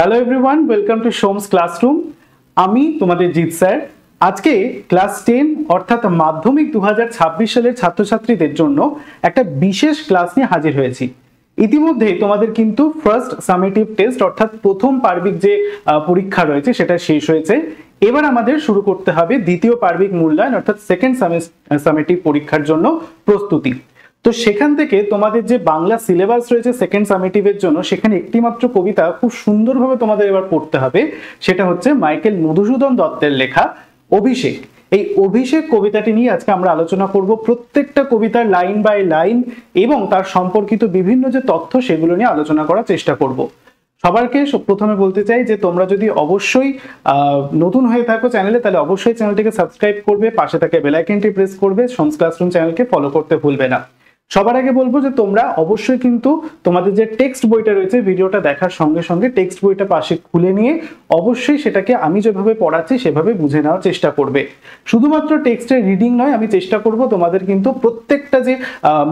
Hello everyone, welcome to সোমস classroom. আমি তোমাদের Jeet sir. আজকে ক্লাস 10 অর্থাৎ মাধ্যমিক 2026 সালের ছাত্রছাত্রীদের জন্য একটা বিশেষ ক্লাস নিয়ে হাজির হয়েছি। ইতিমধ্যে তোমাদের কিন্তু ফার্স্ট সামেটিভ টেস্ট অর্থাৎ প্রথম পার্বিক যে পরীক্ষা রয়েছে সেটা শেষ হয়েছে। এবার আমাদের শুরু করতে হবে দ্বিতীয় পার্বিক মূল্যায়ন অর্থাৎ সেকেন্ড সামেটিভ পরীক্ষার জন্য প্রস্তুতি। তো সেখান থেকে তোমাদের যে বাংলা সিলেবাস রয়েছে সেকেন্ড সামেটিভের জন্য, সেখানে একটি মাত্র কবিতা খুব সুন্দরভাবে তোমাদের এবার পড়তে হবে। সেটা হচ্ছে মাইকেল মধুসূদন দত্তের লেখা অভিষেক। এই অভিষেক কবিতাটি নিয়ে আজকে আমরা আলোচনা করব, প্রত্যেকটা কবিতার লাইন বাই লাইন এবং তার সম্পর্কিত বিভিন্ন যে তথ্য সেগুলো নিয়ে আলোচনা করার চেষ্টা করব। সবাইকে প্রথমে বলতে চাই যে তোমরা যদি অবশ্যই নতুন হয়ে থাকো চ্যানেলে, তাহলে অবশ্যই চ্যানেলটিকে সাবস্ক্রাইব করবে, পাশে থাকা বেল আইকনটি প্রেস করবে, সোমস ক্লাসরুম চ্যানেলকে ফলো করতে ভুলবে না। সবার আগে বলবো যে তোমরা অবশ্যই কিন্তু তোমাদের যে টেক্সট বইটা রয়েছে ভিডিওটা দেখার সঙ্গে সঙ্গে টেক্সট বইটা পাশে খুলে নিয়ে অবশ্যই সেটাকে আমি যেভাবে পড়াচ্ছি সেভাবে বুঝে নেওয়ার চেষ্টা করবে। শুধুমাত্র টেক্সটের রিডিং নয়, আমি চেষ্টা করব তোমাদের কিন্তু প্রত্যেকটা যে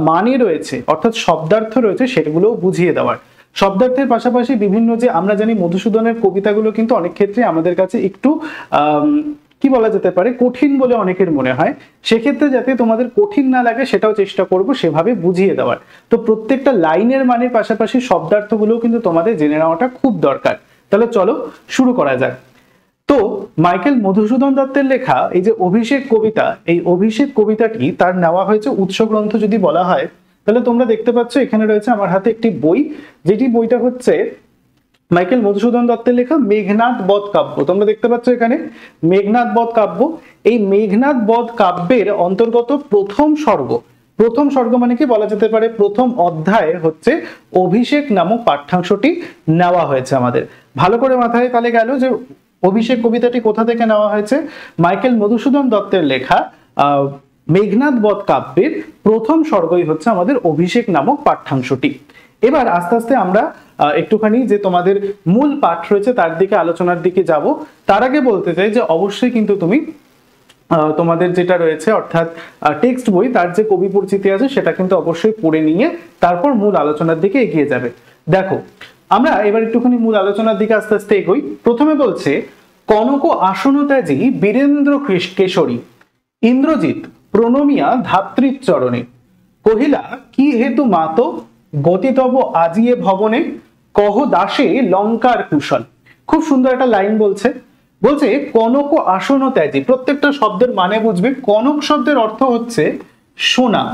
মানে রয়েছে অর্থাৎ শব্দার্থ রয়েছে সেগুলোও বুঝিয়ে দেওয়ার। শব্দার্থের পাশাপাশি বিভিন্ন যে আমরা জানি মধুসূদনের কবিতাগুলো কিন্তু অনেক ক্ষেত্রে আমাদের কাছে একটু কি বলা যেতে পারে কঠিন বলে অনেকের মনে হয়, সেক্ষেত্রে যাতে তোমাদের কঠিন না লাগে সেটাও চেষ্টা করব সেভাবে বুঝিয়ে দেওয়ার। তো প্রত্যেকটা লাইনের মানের পাশাপাশি শব্দার্থগুলোও কিন্তু তোমাদের জেনে নেওয়াটা খুব দরকার। তাহলে চলো শুরু করা যাক। তো মাইকেল মধুসূদন দত্তের লেখা এই যে অভিষেক কবিতা, এই অভিষেক কবিতাটি তার নেওয়া হয়েছে উৎস গ্রন্থ যদি বলা হয়, তাহলে তোমরা দেখতে পাচ্ছ এখানে রয়েছে আমার হাতে একটি বই, যেটি বইটা হচ্ছে মাইকেল মধুসূদন দত্তের লেখা মেঘনাদ বধ কাব্য। তোমরা দেখতে পাচ্ছ এখানে মেঘনাদ বধ কাব্য। এই মেঘনাদ বধ কাব্যের অন্তর্গত প্রথম স্বর্গ মানে কি বলা যেতে পারে প্রথম অধ্যায়ে হচ্ছে অভিষেক নামক পাঠ্যাংশটি নেওয়া হয়েছে। আমাদের ভালো করে মাথায় তাহলে গেল যে অভিষেক কবিতাটি কোথা থেকে নেওয়া হয়েছে, মাইকেল মধুসূদন দত্তের লেখা মেঘনাদ বধ কাব্যের প্রথম স্বর্গই হচ্ছে আমাদের অভিষেক নামক পাঠ্যাংশটি। এবার আস্তে আস্তে আমরা একটুখানি যে তোমাদের মূল পাঠ রয়েছে তার দিকে আলোচনার দিকে যাব। তার আগে বলতে চাই যে অবশ্যই কিন্তু তুমি তোমাদের যেটা রয়েছে অর্থাৎ টেক্সট বই তার যে কবি পরিচিতি আছে সেটা কিন্তু অবশ্যই পড়ে নিয়ে তারপর মূল আলোচনার দিকে এগিয়ে যাবে। দেখো আমরা এবার একটুখানি মূল আলোচনার দিকে আস্তে আস্তে এগোই। প্রথমে বলছে কনক আসনত্যাজী বীরেন্দ্র কেশরী ইন্দ্রজিৎ প্রণমিয়া ধাত্রীচরণে কহিলা কি হেতু মাত গতিতব আজিয়ে ভবনে কহ দাসে লঙ্কার কুশল। খুব সুন্দর একটা লাইন বলছে কনক আসনত্যাজী। প্রত্যেকটা শব্দের মানে বুঝবে। কনক শব্দের অর্থ হচ্ছে সোনা।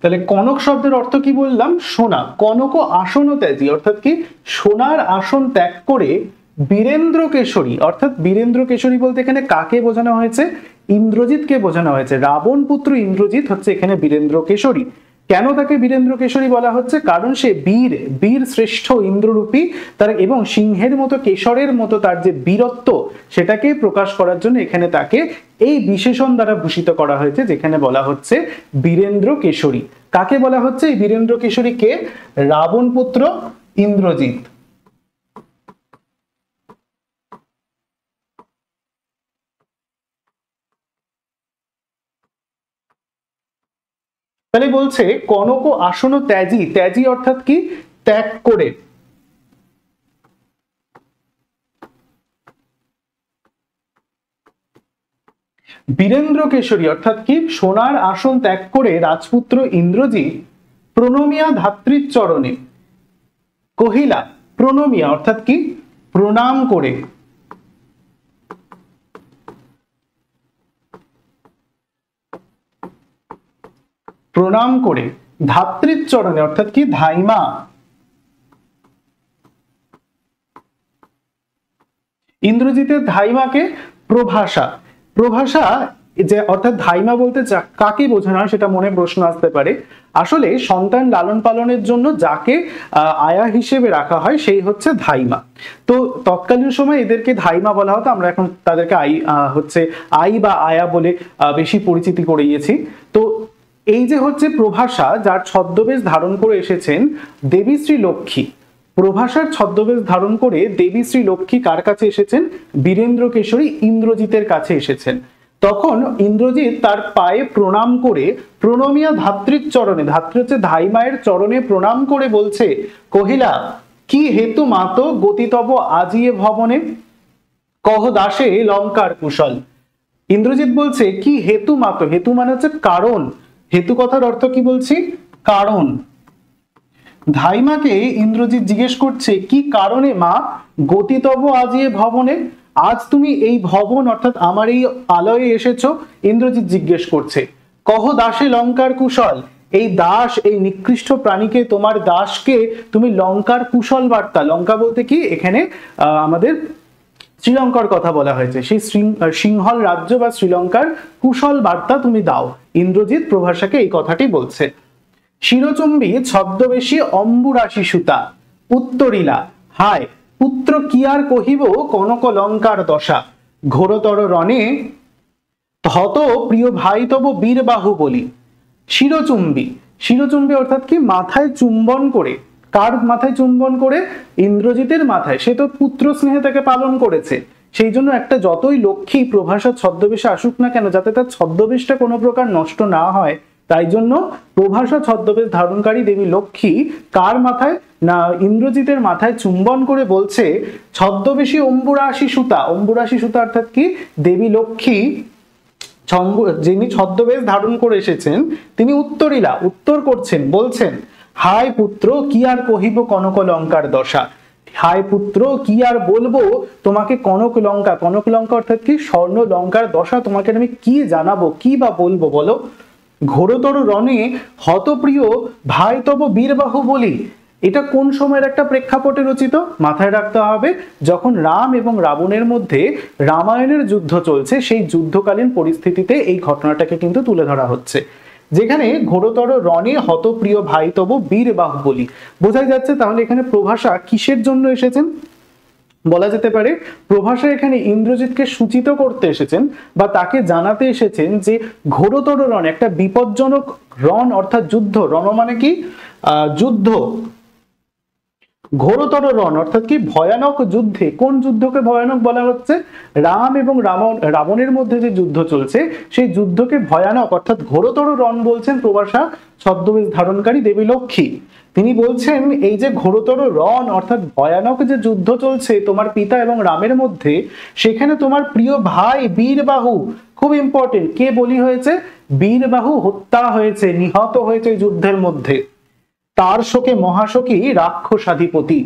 তাহলে কনক শব্দের অর্থ কি বললাম? সোনা। কনক আসনত্যাজী অর্থাৎ কি সোনার আসন ত্যাগ করে বীরেন্দ্র কেশরী, অর্থাৎ বীরেন্দ্র কেশরী বলতে এখানে কাকে বোঝানো হয়েছে? ইন্দ্রজিৎকে বোঝানো হয়েছে। রাবণ পুত্র ইন্দ্রজিৎ হচ্ছে এখানে বীরেন্দ্র কেশরী। কেন তাকে বীরেন্দ্র কেশরী বলা হচ্ছে? কারণ সে বীর শ্রেষ্ঠ ইন্দ্ররূপী তার এবং সিংহের মতো কেশরের মতো তার যে বীরত্ব সেটাকে প্রকাশ করার জন্য এখানে তাকে এই বিশেষণ দ্বারা ভূষিত করা হয়েছে, যেখানে বলা হচ্ছে বীরেন্দ্র কেশরী। কাকে বলা হচ্ছে এই বীরেন্দ্র কেশরী? কে? রাবণ পুত্র ইন্দ্রজিৎ। তাহলে বলছে কনক আসন ত্যাজী। ত্যাজী অর্থাৎ কি? ত্যাগ করে। বীরেন্দ্র কেশরী অর্থাৎ কি সোনার আসন ত্যাগ করে রাজপুত্র ইন্দ্রজিৎ প্রণমিয়া ধাত্রীচরণে কহিলা। প্রণমিয়া অর্থাৎ কি? প্রণাম করে। প্রণাম করে ধাত্রীচরণে অর্থাৎ কি? ধাইমা। ইন্দ্রজিতের ধাইমাকে প্রভাষা। প্রভাষা যে অর্থাৎ ধাইমা বলতে কাকে বোঝানো হয় সেটা মনে প্রশ্ন আসতে পারে। আসলে সন্তান লালন পালনের জন্য যাকে আয়া হিসেবে রাখা হয় সেই হচ্ছে ধাইমা। তো তৎকালীন সময় এদেরকে ধাইমা বলা হতো, আমরা এখন তাদেরকে আই বা আয়া বলে বেশি পরিচিতি করিয়েছি। তো এই যে হচ্ছে প্রভাষা, যার ছদ্মবেশ ধারণ করে এসেছেন দেবী শ্রী লক্ষ্মী। প্রভাষার ছদ্মবেশ ধারণ করে দেবী শ্রী লক্ষ্মী কার কাছে এসেছেন? বীরেন্দ্র কেশরী ইন্দ্রজিতের কাছে এসেছেন। তখন ইন্দ্রজিৎ তার পায়ে প্রণাম করে প্রণমিয়া ধাত্রীর চরণে, ধাত্রী হচ্ছে ধাই মায়ের চরণে প্রণাম করে বলছে, কহিলা কি হেতু মাত গতিতব আজিয়ে ভবনে, কহ দাসে লঙ্কার কুশল। ইন্দ্রজিৎ বলছে কি হেতু মাত, হেতু মানে হচ্ছে কারণ, হেতু কথার অর্থ কি বলছি, কারণ। ধাইমাকে ইন্দ্রজিৎ জিজ্ঞেস করছে কি কারণে মা গতিতব আজিয়ে ভবনে, আজ তুমি এই ভবন অর্থাৎ আমার এই আলয়ে এসেছো, ইন্দ্রজিৎ জিজ্ঞেস করছে। কহ দাসে লঙ্কার কুশল, এই দাস, এই নিকৃষ্ট প্রাণীকে, তোমার দাসকে তুমি লঙ্কার কুশল বার্তা, লঙ্কা বলতে কি এখানে আমাদের শ্রীলঙ্কার কথা বলা হয়েছে, সেই সিংহল রাজ্য বা শ্রীলঙ্কার কুশল বার্তা তুমি দাও। ইন্দ্রজিৎ প্রভাষাকে এই কথাটি বলছে। শিরচুম্বী ছদ্মবেশী অম্বুরাশি সুতা উত্তরিলা, হায় পুত্র কি আর কহিব কনক লঙ্কার দশা, ঘোরতর রণে হত প্রিয় ভাই তব বীরবাহু বলি। শিরচুম্বী, শিরচুম্বী অর্থাৎ কি মাথায় চুম্বন করে, কার মাথায় চুম্বন করে, ইন্দ্রজিতের মাথায়, সে তো পুত্র স্নেহে তাকে পালন করেছে, সেই জন্য একটা যতই লক্ষ্মী প্রভাষা ছদ্মবেশে আসুক না কেন, যাতে তার ছদ্মবেশটা কোনো প্রকার নষ্ট না হয়, তাই জন্য প্রভাষা ছদ্মবেশ ধারণকারী দেবী লক্ষ্মী কার মাথায়, না ইন্দ্রজিতের মাথায় চুম্বন করে বলছে, ছদ্মবেশী অম্বুরাশি সুতা, অম্বুরাশি সুতা অর্থাৎ কি দেবী লক্ষ্মী যিনি ছদ্মবেশ ধারণ করে এসেছেন, তিনি উত্তরিলা, উত্তর করছেন, বলছেন, হায় পুত্র কি আর কহিব কনক লঙ্কার দশা, হায় পুত্র কি আর বলবো তোমাকে কনক লঙ্কা, কনক লঙ্কা অর্থাৎ কি স্বর্ণ লঙ্কার দশা, তোমাকে আমি কি জানাবো, কি বা বলবো বলো। ঘোরতর রণে হতপ্রিয় ভাই তব বীরবাহু বলি, এটা কোন সময়ের একটা প্রেক্ষাপটে রচিত, মাথায় রাখতে হবে যখন রাম এবং রাবণের মধ্যে রামায়ণের যুদ্ধ চলছে, সেই যুদ্ধকালীন পরিস্থিতিতে এই ঘটনাটাকে কিন্তু তুলে ধরা হচ্ছে, যেখানে ঘোরতর রণে হতপ্রিয় ভাই তব বীরবাহু বলি। বোঝাই যাচ্ছে তাহলে এখানে প্রভাষা কিসের জন্য এসেছেন, বলা যেতে পারে প্রভাষা এখানে ইন্দ্রজিৎকে সূচিত করতে এসেছেন বা তাকে জানাতে এসেছেন যে ঘোরতর রণ, একটা বিপজ্জনক রণ অর্থাৎ যুদ্ধ, রণ মানে কি যুদ্ধ, ঘোরতর রণ অর্থাৎ কি ভয়ানক যুদ্ধে, কোন যুদ্ধকে ভয়ানক বলা হচ্ছে, রাম এবং রাবণের মধ্যে যে যুদ্ধ চলছে সেই যুদ্ধকে ভয়ানক অর্থাৎ ঘোরতর রণ বলছেন প্রভাষা ছদ্মবেশ ধারণকারী দেবী লক্ষ্মী। তিনি বলছেন এই যে ঘোরতর রণ অর্থাৎ ভয়ানক যে যুদ্ধ চলছে তোমার পিতা এবং রামের মধ্যে, সেখানে তোমার প্রিয় ভাই বীরবাহু, খুব ইম্পর্টেন্ট, কে বলি হয়েছে, বীরবাহু হত্যা হয়েছে, নিহত হয়েছে এই যুদ্ধের মধ্যে। তার শোকে মহাশোকী রাক্ষসাধিপতি,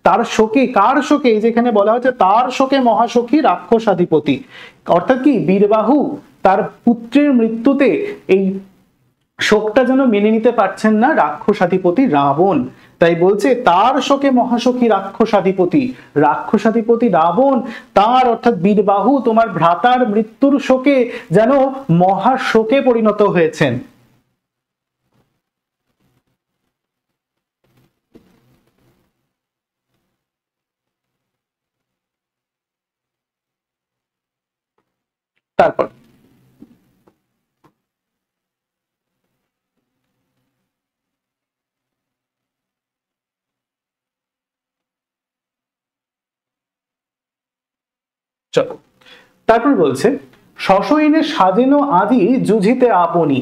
তার শোকে, কার শোকে, যেখানে বলা হচ্ছে তার শোকে মহাশোকী রাক্ষসাধিপতি, অর্থাৎ কি বীরবাহু তার পুত্রের মৃত্যুতে এই শোকটা যেন মেনে নিতে পারছেন না রাক্ষসাধিপতি রাবণ, তাই বলছে তার শোকে মহাশোকী রাক্ষসাধিপতি, রাক্ষসাধিপতি রাবণ তার অর্থাৎ বীরবাহু তোমার ভ্রাতার মৃত্যুর শোকে যেন মহাশোকে পরিণত হয়েছেন। তারপর চলো, তারপর বলছে সশয়ীনে সাজেন আদি যুঝিতে আপনি,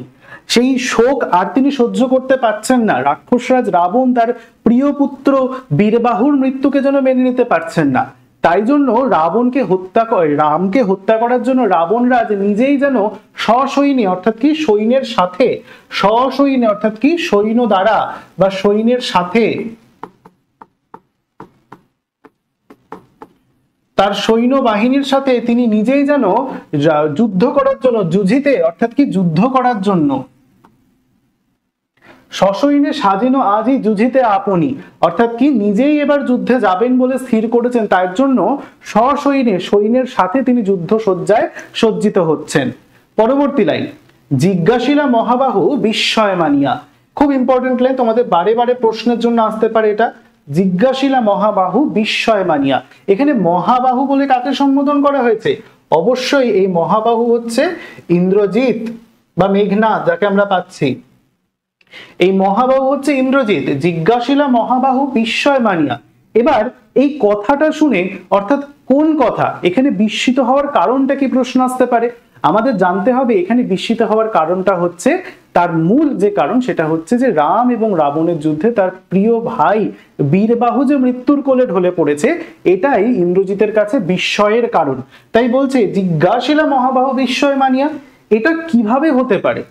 সেই শোক আর তিনি সহ্য করতে পারছেন না, রাক্ষসরাজ রাবণ তার প্রিয় পুত্র বীরবাহুর মৃত্যুকে যেন মেনে নিতে পারছেন না, তাই জন্য রাবণকে হত্যা করে, রামকে হত্যা করার জন্য রাবণ রাজ নিজেই যেন সসৈন্যে অর্থাৎ কি সৈন্যের সাথে, সসৈন্যে অর্থাৎ কি সৈন্য দ্বারা বা সৈন্যের সাথে, তার সৈন্য বাহিনীর সাথে তিনি নিজেই যেন যুদ্ধ করার জন্য, যুঝিতে অর্থাৎ কি যুদ্ধ করার জন্য, সসৈন্যে সাজেন আজই যুঝিতে আপনি অর্থাৎ কি নিজেই এবার যুদ্ধে যাবেন বলে স্থির করেছেন, তার জন্য সসৈন্যে সৈন্যের সাথে তিনি যুদ্ধ সজ্জায় সজ্জিত হচ্ছেন। পরবর্তী লাইন, জিজ্ঞাসিলা মহাবাহু বিস্ময় মানিয়া, খুব ইম্পর্টেন্ট লাইন, তোমাদের বারে বারে প্রশ্নের জন্য আসতে পারে এটা, জিজ্ঞাসিলা মহাবাহু বিস্ময় মানিয়া, এখানে মহাবাহু বলে কাকে সম্বোধন করা হয়েছে, অবশ্যই এই মহাবাহু হচ্ছে ইন্দ্রজিৎ বা মেঘনাদ যাকে আমরা পাচ্ছি, এই মহাবাহু হচ্ছে ইন্দ্রজিৎ। জিজ্ঞাসিলা মহাবাহু বিস্ময় মানিয়া, এবার এই কথাটা শুনে অর্থাৎ কোন কথা, এখানে বিস্মিত হওয়ার কারণটা কি প্রশ্ন আসতে পারে, আমাদের জানতে হবে এখানে বিস্মিত হওয়ার কারণটা হচ্ছে, তার মূল যে কারণ সেটা হচ্ছে যে রাম এবং রাবণের যুদ্ধে তার প্রিয় ভাই বীরবাহু যে মৃত্যুর কোলে ঢলে পড়েছে, এটাই ইন্দ্রজিতের কাছে বিস্ময়ের কারণ। তাই বলছে জিজ্ঞাসিলা মহাবাহু বিস্ময় মানিয়া, এটা কিভাবে হতে পারে?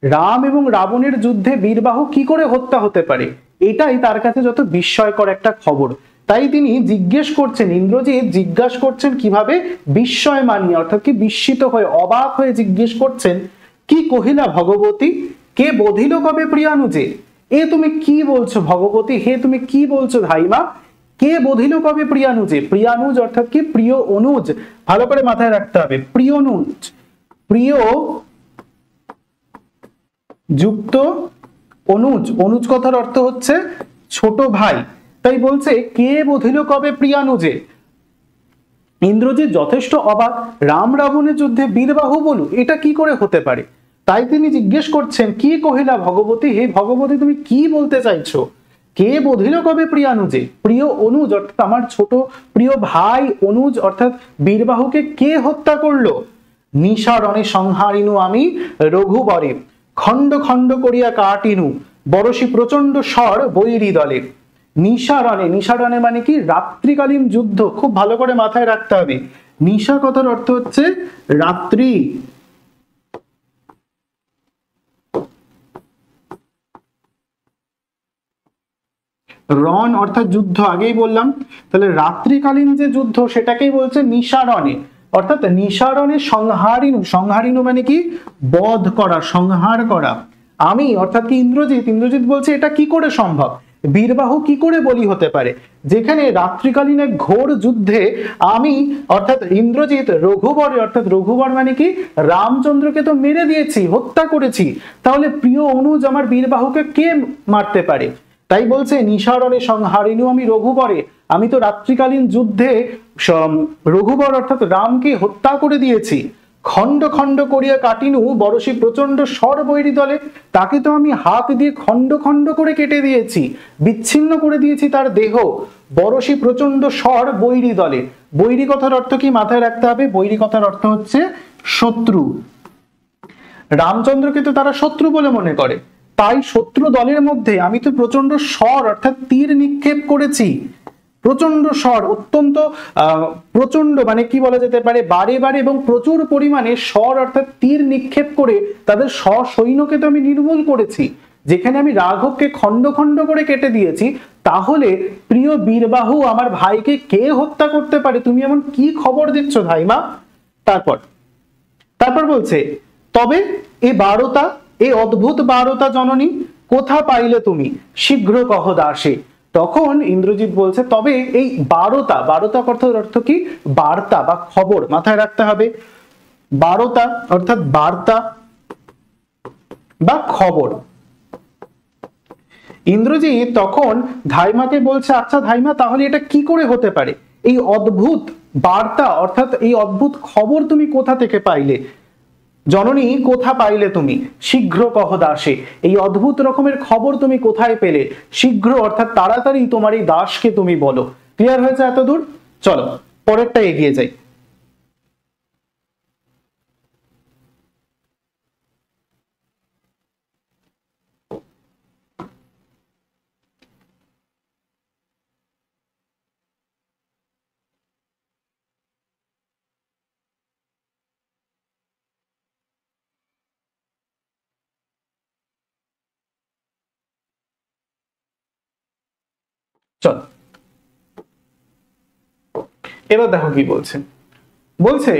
রাম এবং রাবণের যুদ্ধে বীরবাহু কি করে হত্যা হতে পারে, এটাই তার কাছে যত বিস্ময়কর একটা খবর। তাই তিনি জিজ্ঞেস করছেন, ইন্দ্রজিৎ জিজ্ঞাসা করছেন কিভাবে? বিস্ময় মানিয়া, অর্থাৎ কি বিস্মিত হয়ে অবাক হয়ে জিজ্ঞেস করছেন, কি কহিলা ভগবতী, কে বধিল কবে প্রিয়ানুজে? এ তুমি কি বলছো ভগবতী, হে তুমি কি বলছো ধাইমা? কে বধিল কবে প্রিয়ানুজে? প্রিয়ানুজ অর্থাৎ কি প্রিয় অনুজ, ভালো করে মাথায় রাখতে হবে, প্রিয় অনুজ, প্রিয় যুক্ত অনুজ, অনুজ কথার অর্থ হচ্ছে ছোট ভাই। তাই বলছে কে বধিল কবে প্রিয়ানুজে। ইন্দ্রজিৎ যথেষ্ট অবাক, রাম রাবণের যুদ্ধে বীরবাহু বলু, এটা কি করে হতে পারে? তাই তিনি জিজ্ঞেস করছেন, কি কহিলা ভগবতী, হে ভগবতী তুমি কি বলতে চাইছো? কে বধিল কবে প্রিয়ানুজে? প্রিয় অনুজ অর্থাৎ আমার ছোট প্রিয় ভাই অনুজ অর্থাৎ বীরবাহুকে কে হত্যা করলো? নিশারণে সংহারিনু আমি রঘুবরে, খণ্ড খণ্ড করিয়া কাটিনু বরশি প্রচন্ড স্বর বৈরী দলে। নিশারণে, নিশারণে মানে কি রাত্রিকালীন যুদ্ধ, খুব ভালো করে মাথায় রাখতে হবে। নিশা কথার অর্থ হচ্ছে রাত্রি, রণ অর্থাৎ যুদ্ধ, আগেই বললাম। তাহলে রাত্রিকালীন যে যুদ্ধ সেটাকেই বলছে নিশারণে, অর্থাৎ নিশারণে সংহারিনু, সংহারিনু মানে কি বধ করা, সংহার করা। আমি অর্থাৎ কি ইন্দ্রজিৎ, ইন্দ্রজিৎ বলছে এটা কি করে সম্ভব, বীরবাহু কি করে বলি হতে পারে, যেখানে রাত্রিকালীন এক ঘোর যুদ্ধে আমি অর্থাৎ ইন্দ্রজিৎ রঘুবরে, অর্থাৎ রঘুবর মানে কি রামচন্দ্রকে তো মেরে দিয়েছি, হত্যা করেছি, তাহলে প্রিয় অনুজ আমার বীরবাহুকে কে মারতে পারে? তাই বলছে নিশারণে সংহারিনু আমি রঘুবরে, আমি তো রাত্রিকালীন যুদ্ধে রঘুবর অর্থাৎ রামকে হত্যা করে দিয়েছি। খণ্ড খণ্ড করিয়া কাটিনু বরশি প্রচন্ড স্বর বৈরী দলে, তাকে তো আমি হাত দিয়ে খণ্ড খণ্ড করে কেটে দিয়েছি, বিচ্ছিন্ন করে দিয়েছি তার দেহ। বরশি প্রচন্ড স্বর বৈরী দলে, বৈরী কথার অর্থ কি মাথায় রাখতে হবে, বৈরী কথার অর্থ হচ্ছে শত্রু। রামচন্দ্রকে তো তারা শত্রু বলে মনে করে, তাই শত্রু দলের মধ্যে আমি তো প্রচন্ড স্বর অর্থাৎ তীর নিক্ষেপ করেছি, প্রচন্ড স্বর, অত্যন্ত প্রচন্ড মানে কি বলা যেতে পারে বারে বারে এবং প্রচুর পরিমাণে স্বর অর্থাৎ তীর নিক্ষেপ করে তাদের সৈন্যকে তো আমি নির্মূল করেছি। যেখানে আমি রাঘবকে খণ্ড খণ্ড করে কেটে দিয়েছি, তাহলে প্রিয় বীরবাহু আমার ভাইকে কে হত্যা করতে পারে? তুমি এমন কি খবর দিচ্ছ ধাইমা? তারপর তারপর বলছে, তবে এ বারতা, এই অদ্ভুত বারতা জননী কোথা পাইলে তুমি, শীঘ্র কহ দাসে। তখন ইন্দ্রজিৎ বলছে, তবে এই বারতা, বারতা কথার অর্থ কি বার্তা বা খবর, মাথায় রাখতে হবে। বারতা অর্থাৎ বার্তা বা খবর। ইন্দ্রজিৎ তখন ধাইমাকে বলছে, আচ্ছা ধাইমা তাহলে এটা কি করে হতে পারে, এই অদ্ভুত বার্তা অর্থাৎ এই অদ্ভুত খবর তুমি কোথা থেকে পাইলে? জননী কোথা পাইলে তুমি, শীঘ্র কহ দাসে, এই অদ্ভুত রকমের খবর তুমি কোথায় পেলে? শীঘ্র অর্থাৎ তাড়াতাড়ি তোমার এই দাসকে তুমি বলো। ক্লিয়ার হয়েছে এত দূর? চলো পরেরটা এগিয়ে যাই। চল এবার দেখো কি বলছে, বলছে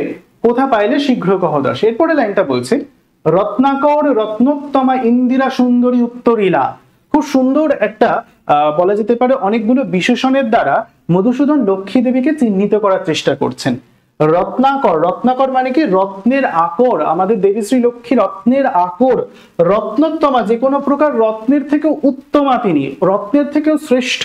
কোথা পাইলে শীঘ্র কহ দাস। এরপরে লাইনটা বলছে, রত্নাকর রত্নোত্তমা ইন্দিরা সুন্দরী উত্তরীলা। খুব সুন্দর একটা বলা যেতে পারে অনেকগুলো বিশেষণের দ্বারা মধুসূদন লক্ষ্মী দেবীকে চিহ্নিত করার চেষ্টা করছেন। রত্নাকর, রত্নাকর মানে কি রত্নের আকর, আমাদের দেবীশ্রী লক্ষ্মী রত্নের আকর। রত্নোত্তমা যে কোনো প্রকার রত্নের থেকেও উত্তমা, তিনি রত্নের থেকেও শ্রেষ্ঠ।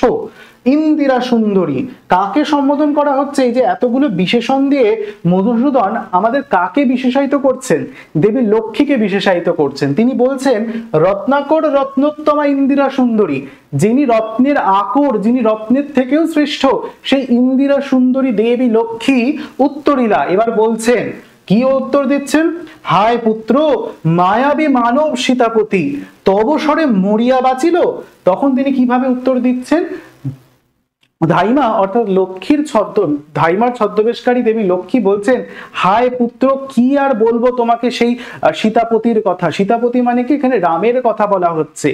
ইন্দিরা সুন্দরী, কাকে সম্বোধন করা হচ্ছে? এই যে এতগুলো বিশেষণ দিয়ে মধুসূদন আমাদের কাকে বিশেষায়িত করছেন? দেবী লক্ষ্মীকে বিশেষায়িত করছেন। তিনি বলছেন রত্নাকর রত্নোত্তমা ইন্দিরা সুন্দরী, যিনি রত্নের আকর, যিনি রত্নের থেকেও শ্রেষ্ঠ, সেই ইন্দিরা সুন্দরী দেবী লক্ষ্মী উত্তরীলা। এবার বলছেন কি উত্তর দিচ্ছেন? হায় পুত্র, মায়াবী মানব সীতাপতি তব স্বরে মরিয়া বাঁচিল। তখন তিনি কিভাবে উত্তর দিচ্ছেন? ধাইমা অর্থাৎ লক্ষ্মীর ধাইমার ছদ্মবেশকারী দেবী লক্ষ্মী বলছেন, হায় পুত্র, কি আর বলবো তোমাকে সেই সীতাপতির কথা। সীতাপতি মানে কি? এখানে রামের কথা বলা হচ্ছে।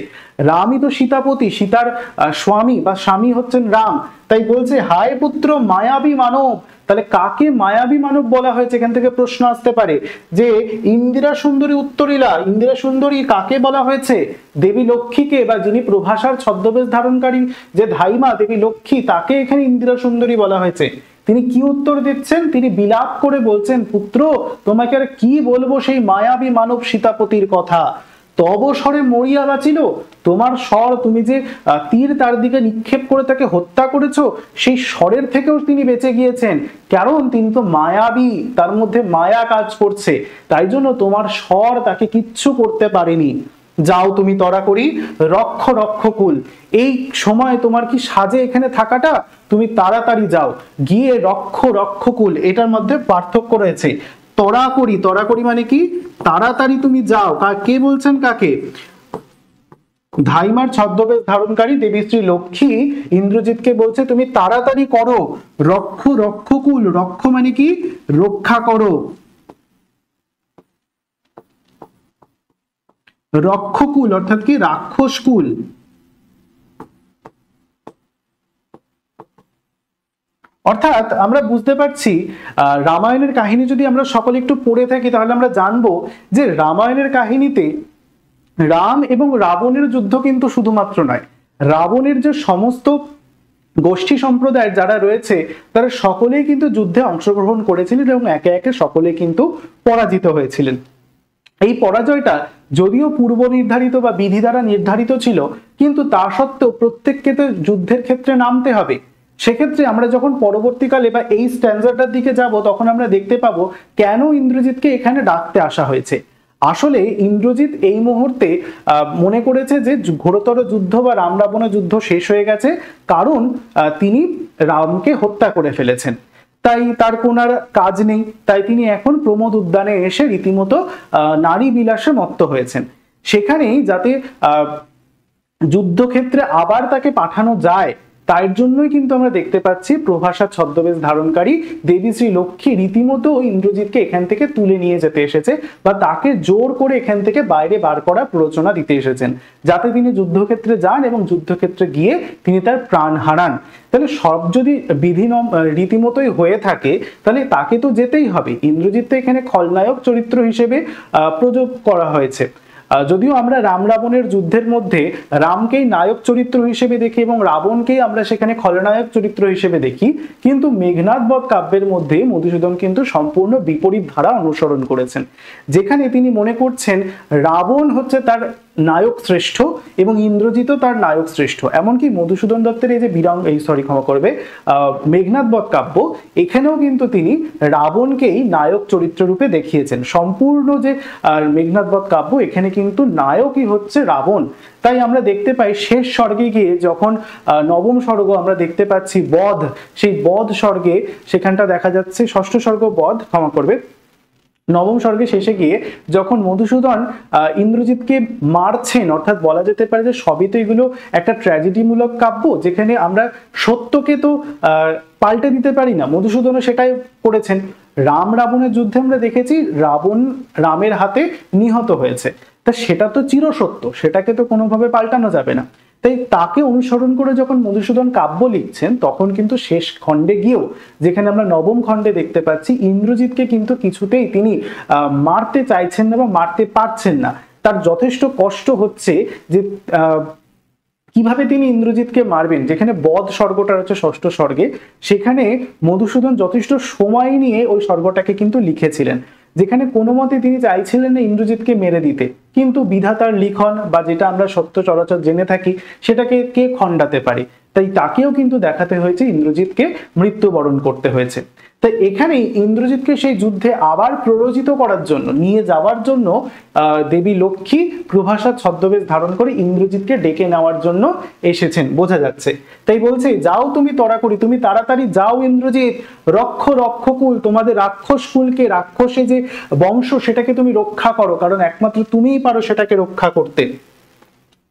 রামই তো সীতাপতি, সীতার স্বামী বা স্বামী হচ্ছেন রাম। তাই বলছে হায় পুত্র মায়াবী মানব। তাহলে কাকে মায়াবী মানব বলা হয়েছে? এখান থেকে প্রশ্ন আসতে পারে যে ইন্দিরা সুন্দরী উত্তরীলা, ইন্দিরা সুন্দরী কাকে বলা হয়েছে? দেবী লক্ষ্মীকে, বা যিনি প্রভাষার ছদ্মবেশ ধারণকারী যে ধাইমা দেবী লক্ষ্মী, তাকে এখানে ইন্দিরা সুন্দরী বলা হয়েছে। তিনি কি উত্তর দিচ্ছেন? তিনি বিলাপ করে বলছেন, পুত্র তোমাকে আর কি বলবো সেই মায়াবী মানব সীতাপতির কথা। তব স্বরে মরিয়া বাঁচিল, তোমার স্বর, তুমি যে তীর তার দিকে নিক্ষেপ করে তাকে হত্যা করেছো, সেই স্বরের থেকেও তিনি বেঁচে গিয়েছেন। কারণ তিনি তো মায়াবী, তার মধ্যে মায়া কাজ করছে, তাই জন্য তোমার স্বর তাকে কিচ্ছু করতে পারেনি। যাও তুমি তরা করি রক্ষকুল। এই সময় তোমার কি সাজে এখানে থাকাটা? তুমি তাড়াতাড়ি যাও, গিয়ে রক্ষকুল। এটার মধ্যে পার্থক্য রয়েছে। তরা করি মানে কি? তাড়াতাড়ি তুমি যাও। কে বলছেন? কাকে? ধাইমার ছদ্মবেশ ধারণকারী দেবী শ্রী লক্ষ্মী ইন্দ্রজিৎকে বলছে তুমি তাড়াতাড়ি করো রক্ষকুল। রক্ষ মানে কি? রক্ষা করো। রক্ষকুল অর্থাৎ কি? রাক্ষস কুল। অর্থাৎ আমরা বুঝতে পারছি রামায়ণের কাহিনী যদি আমরা সকলে একটু পড়ে থাকি তাহলে আমরা জানবো যে রামায়ণের কাহিনীতে রাম এবং রাবণের যুদ্ধ কিন্তু শুধুমাত্র নয়, রাবণের যে সমস্ত গোষ্ঠী সম্প্রদায় যারা রয়েছে তারা সকলেই কিন্তু যুদ্ধে অংশগ্রহণ করেছিলেন এবং একে একে সকলে কিন্তু পরাজিত হয়েছিলেন। এই পরাজয়টা যদিও পূর্ব নির্ধারিত বা বিধি দ্বারা নির্ধারিত ছিল, কিন্তু তা সত্ত্বেও প্রত্যেককে তো যুদ্ধের ক্ষেত্রে নামতে হবে। সেক্ষেত্রে আমরা যখন পরবর্তীকালে বা এই স্ট্যান্ডার্ডটার দিকে যাব তখন আমরা দেখতে পাবো কেন ইন্দ্রজিৎকে এখানে ডাকতে আসা হয়েছে। আসলে ইন্দ্রজিৎ এই মুহূর্তে মনে করেছে যে ঘোরতর যুদ্ধ বা রাম রাবণের যুদ্ধ শেষ হয়ে গেছে, কারণ তিনি রামকে হত্যা করে ফেলেছেন, তাই তার কোন আর কাজ নেই। তাই তিনি এখন প্রমোদ উদ্যানে এসে রীতিমতো নারী বিলাসে মত্ত হয়েছেন। সেখানেই যাতে যুদ্ধক্ষেত্রে আবার তাকে পাঠানো যায়, তার জন্যই কিন্তু আমরা দেখতে পাচ্ছি প্রভাষার ছদ্মবেশ ধারণকারী দেবী শ্রী লক্ষ্মী রীতিমতো ইন্দ্রজিৎকে এখান থেকে তুলে নিয়ে যেতে এসেছে, বা তাকে জোর করে এখান থেকে বাইরে বার করার প্ররোচনা দিতে এসেছেন, যাতে তিনি যুদ্ধক্ষেত্রে যান এবং যুদ্ধক্ষেত্রে গিয়ে তিনি তার প্রাণ হারান। তাহলে সব যদি বিধি রীতিমতোই হয়ে থাকে তাহলে তাকে তো যেতেই হবে। ইন্দ্রজিৎ তো এখানে খলনায়ক চরিত্র হিসেবে প্রযোগ করা হয়েছে। যদিও আমরা রাম রাবণের যুদ্ধের মধ্যে রামকেই নায়ক চরিত্র হিসেবে দেখি এবং রাবণকেই আমরা সেখানে খলনায়ক চরিত্র হিসেবে দেখি, কিন্তু মেঘনাদ বধ কাব্যের মধ্যে মধুসূদন কিন্তু সম্পূর্ণ বিপরীত ধারা অনুসরণ করেছেন, যেখানে তিনি মনে করছেন রাবণ হচ্ছে তার নায়ক শ্রেষ্ঠ এবং ইন্দ্রজিৎও তার নায়ক শ্রেষ্ঠ। এমনকি মধুসূদন দত্তের এই যে মেঘনাদ বধ কাব্য, এখানেও কিন্তু তিনি রাবণকেই নায়ক চরিত্র রূপে দেখিয়েছেন। সম্পূর্ণ যে মেঘনাদ বধ কাব্য, এখানে কিন্তু নায়কই হচ্ছে রাবণ। তাই আমরা দেখতে পাই শেষ স্বর্গে গিয়ে যখন নবম স্বর্গ আমরা দেখতে পাচ্ছি বধ, সেই বধ স্বর্গে সেখানটা দেখা যাচ্ছে, ষষ্ঠ স্বর্গ বধ, ক্ষমা করবে, নবম স্বর্গে শেষে গিয়ে যখন মধুসূদন ইন্দ্রজিৎকে মারছেন, অর্থাৎ বলা যেতে পারে যে সবই তো এগুলো একটা ট্র্যাজেডিমূলক কাব্য, যেখানে আমরা সত্যকে তো পাল্টে দিতে পারি না। মধুসূদনও সেটাই করেছেন। রাম রাবণের যুদ্ধে আমরা দেখেছি রাবণ রামের হাতে নিহত হয়েছে, তা সেটা তো চিরসত্য, সেটাকে তো কোনোভাবে পাল্টানো যাবে না। তাই তাকে অনুসরণ করে যখন মধুসূদন কাব্য লিখছেন তখন কিন্তু শেষ খণ্ডে গিয়েও, যেখানে আমরা নবম খণ্ডে দেখতে পাচ্ছি ইন্দ্রজিৎকে কিন্তু কিছুতেই তিনি মারতে চাইছেন না বা মারতে পারছেন না। তার যথেষ্ট কষ্ট হচ্ছে যে কিভাবে তিনি ইন্দ্রজিৎকে মারবেন। যেখানে বধ স্বর্গটা রয়েছে ষষ্ঠ স্বর্গে, সেখানে মধুসূদন যথেষ্ট সময় নিয়ে ওই স্বর্গটাকে কিন্তু লিখেছিলেন, যেখানে কোনো মতে তিনি চাইছিলেন না ইন্দ্রজিৎকে মেরে দিতে, কিন্তু বিধাতার লিখন বা যেটা আমরা সত্য চরাচর জেনে থাকি সেটাকে কে খণ্ডাতে পারে, তাই তাকেও কিন্তু দেখাতে হয়েছে ইন্দ্রজিৎকে মৃত্যুবরণ করতে হয়েছে। তাই এখানে ইন্দ্রজিৎকে সেই যুদ্ধে আবার প্ররোচিত করার জন্য, নিয়ে যাওয়ার জন্য দেবী লক্ষ্মী প্রভাসার ছদ্মবেশ ধারণ করে ইন্দ্রজিৎকে ডেকে নেওয়ার জন্য এসেছেন, বোঝা যাচ্ছে। তাই বলছে, যাও তুমি তড়াকড়ি, তুমি তাড়াতাড়ি যাও ইন্দ্রজিৎ, রক্ষকুল, তোমাদের রাক্ষস কুলকে, রাক্ষসে যে বংশ সেটাকে তুমি রক্ষা করো, কারণ একমাত্র তুমিই পারো সেটাকে রক্ষা করতে।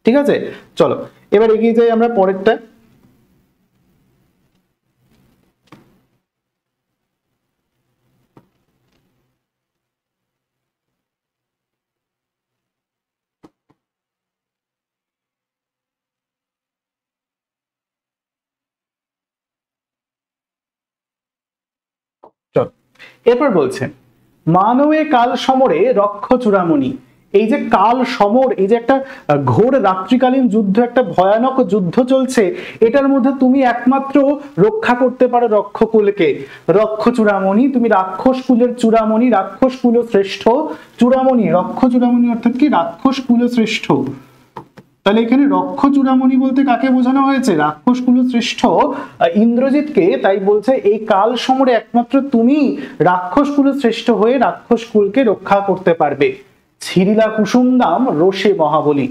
ঠিক আছে, চলো এবার এগিয়ে যাই আমরা পরেরটা। এরপর বলছেন, মানবে কাল সমরে রক্ষ চূড়ামণি। এই যে কাল সমর, এই যে একটা ঘোর রাত্রিকালীন যুদ্ধ, একটা ভয়ানক যুদ্ধ চলছে, এটার মধ্যে তুমি একমাত্র রক্ষা করতে পারো রক্ষকুলকে। রক্ষ চূড়ামণি, তুমি রাক্ষস কুলের চূড়ামণি, রাক্ষস কুল শ্রেষ্ঠ চূড়ামণি। রক্ষ চূড়ামণি অর্থাৎ কি? রাক্ষস কুল শ্রেষ্ঠ। তাহলে এখানে রক্ষ চূড়ামণি বলতে কাকে বোঝানো হয়েছে? রাক্ষস কুল শ্রেষ্ঠ ইন্দ্রজিৎকে। তাই বলছে এই কাল সমরে একমাত্র তুমি রাক্ষস কুল শ্রেষ্ঠ হয়ে রাক্ষস কুলকে রক্ষা করতে পারবে। ছিরিলা কুসুমদাম রোষে মহাবলী।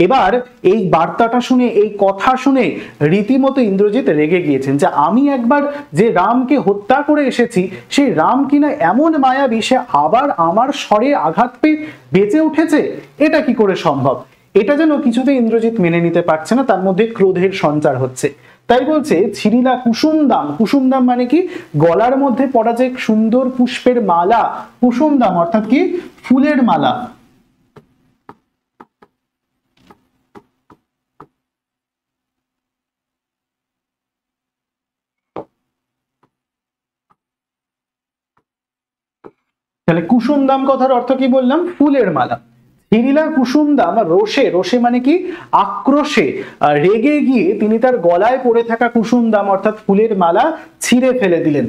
এবার এই বার্তাটা শুনে, এই কথা শুনে রীতিমতো ইন্দ্রজিৎ রেগে গিয়েছেন যে আমি একবার যে রামকে হত্যা করে এসেছি, সেই রাম কিনা এমন মায়াবী, সে আবার আমার স্বরে আঘাত পেয়ে বেঁচে উঠেছে, এটা কি করে সম্ভব? এটা যেন কিছুতে ইন্দ্রজিৎ মেনে নিতে পারছে না, তার মধ্যে ক্রোধের সঞ্চার হচ্ছে। তাই বলছে ছিরিলা কুসুমদাম। কুসুমদাম মানে কি? গলার মধ্যে পড়া যে সুন্দর পুষ্পের মালা, কুসুমদাম অর্থাৎ কি? ফুলের মালা। তাহলে কুসুমদাম কথার অর্থ কি বললাম? ফুলের মালা। ছিরিলা কুসুমদাম রোষে, রোষে মানে কি? আক্রোশে, রেগে গিয়ে তিনি তার গলায় পড়ে থাকা কুসুমদাম অর্থাৎ ফুলের মালা ছিঁড়ে ফেলে দিলেন।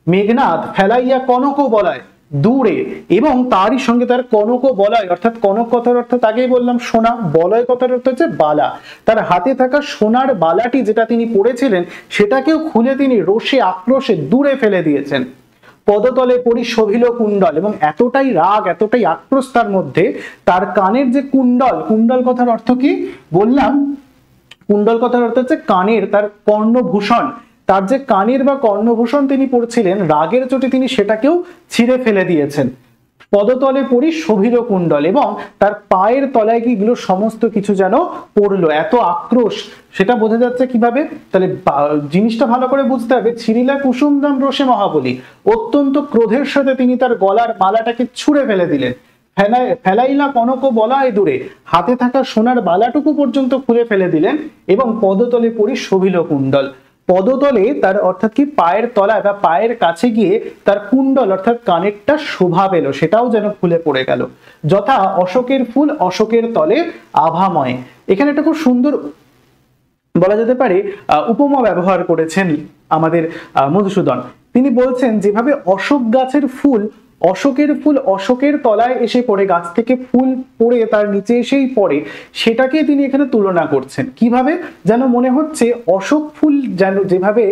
মেঘনাদ ফেলাইয়া কনক বলায় দূরে, এবং তারই সঙ্গে তার কনক বলয়, অর্থাৎ কনক কথার অর্থাৎ আগেই বললাম সোনা, বলয় কথার অর্থ হচ্ছে বালা। তার হাতে থাকা সোনার বালাটি যেটা তিনি পড়েছিলেন সেটাকেও খুলে তিনি রোষে আক্রোশে দূরে ফেলে দিয়েছেন। পদতলে পড়ি শোভিল কুণ্ডল, এবং এতটাই রাগ, এতটাই আক্রোশ তার মধ্যে, তার কানের যে কুণ্ডল, কুণ্ডল কথার অর্থ কি বললাম? কুণ্ডল কথার অর্থ হচ্ছে কানের, তার কর্ণভূষণ, তার যে কানের বা কর্ণভূষণ তিনি পড়ছিলেন, রাগের চোটে তিনি সেটাকেও ছিঁড়ে ফেলে দিয়েছেন। পদতলে পড়ি শোভিল কুণ্ডল, এবং তার পায়ের তলায় কি এগুলো সমস্ত কিছু যেন পড়লো, এত আক্রোশ। সেটা বোঝা যাচ্ছে কিভাবে? তাহলে জিনিসটা ভালো করে বুঝতে হবে। ছিরিলা কুসুমদাম রোষে মহাবলী, অত্যন্ত ক্রোধের সাথে তিনি তার গলার মালাটাকে ছুঁড়ে ফেলে দিলেন। ফেলাইলা কনক বলায় দূরে, হাতে থাকা সোনার বালাটুকু পর্যন্ত খুলে ফেলে দিলেন। এবং পদতলে পড়ি শোভিল কুণ্ডল, পদতলে তার অর্থাৎ কি পায়ের তলায় বা পায়ের কাছে গিয়ে তার কুণ্ডল অর্থাৎ কানেরটা শোভা পেল, সেটাও যেন খুলে পড়ে গেল। যথা অশোকের ফুল অশোকের তলে আভাময়। এখানে একটা খুব সুন্দর বলা যেতে পারে উপমা ব্যবহার করেছেন আমাদের মধুসূদন। তিনি বলছেন যেভাবে অশোক গাছের ফুল, অশোকের ফুল অশোকের তলায় এসে পড়ে, গাছ থেকে ফুল পড়ে তার নিচে এসেই পড়ে, সেটাকে তিনি এখানে তুলনা করছেন। কিভাবে? যেন মনে হচ্ছে অশোক ফুল যেন যেভাবে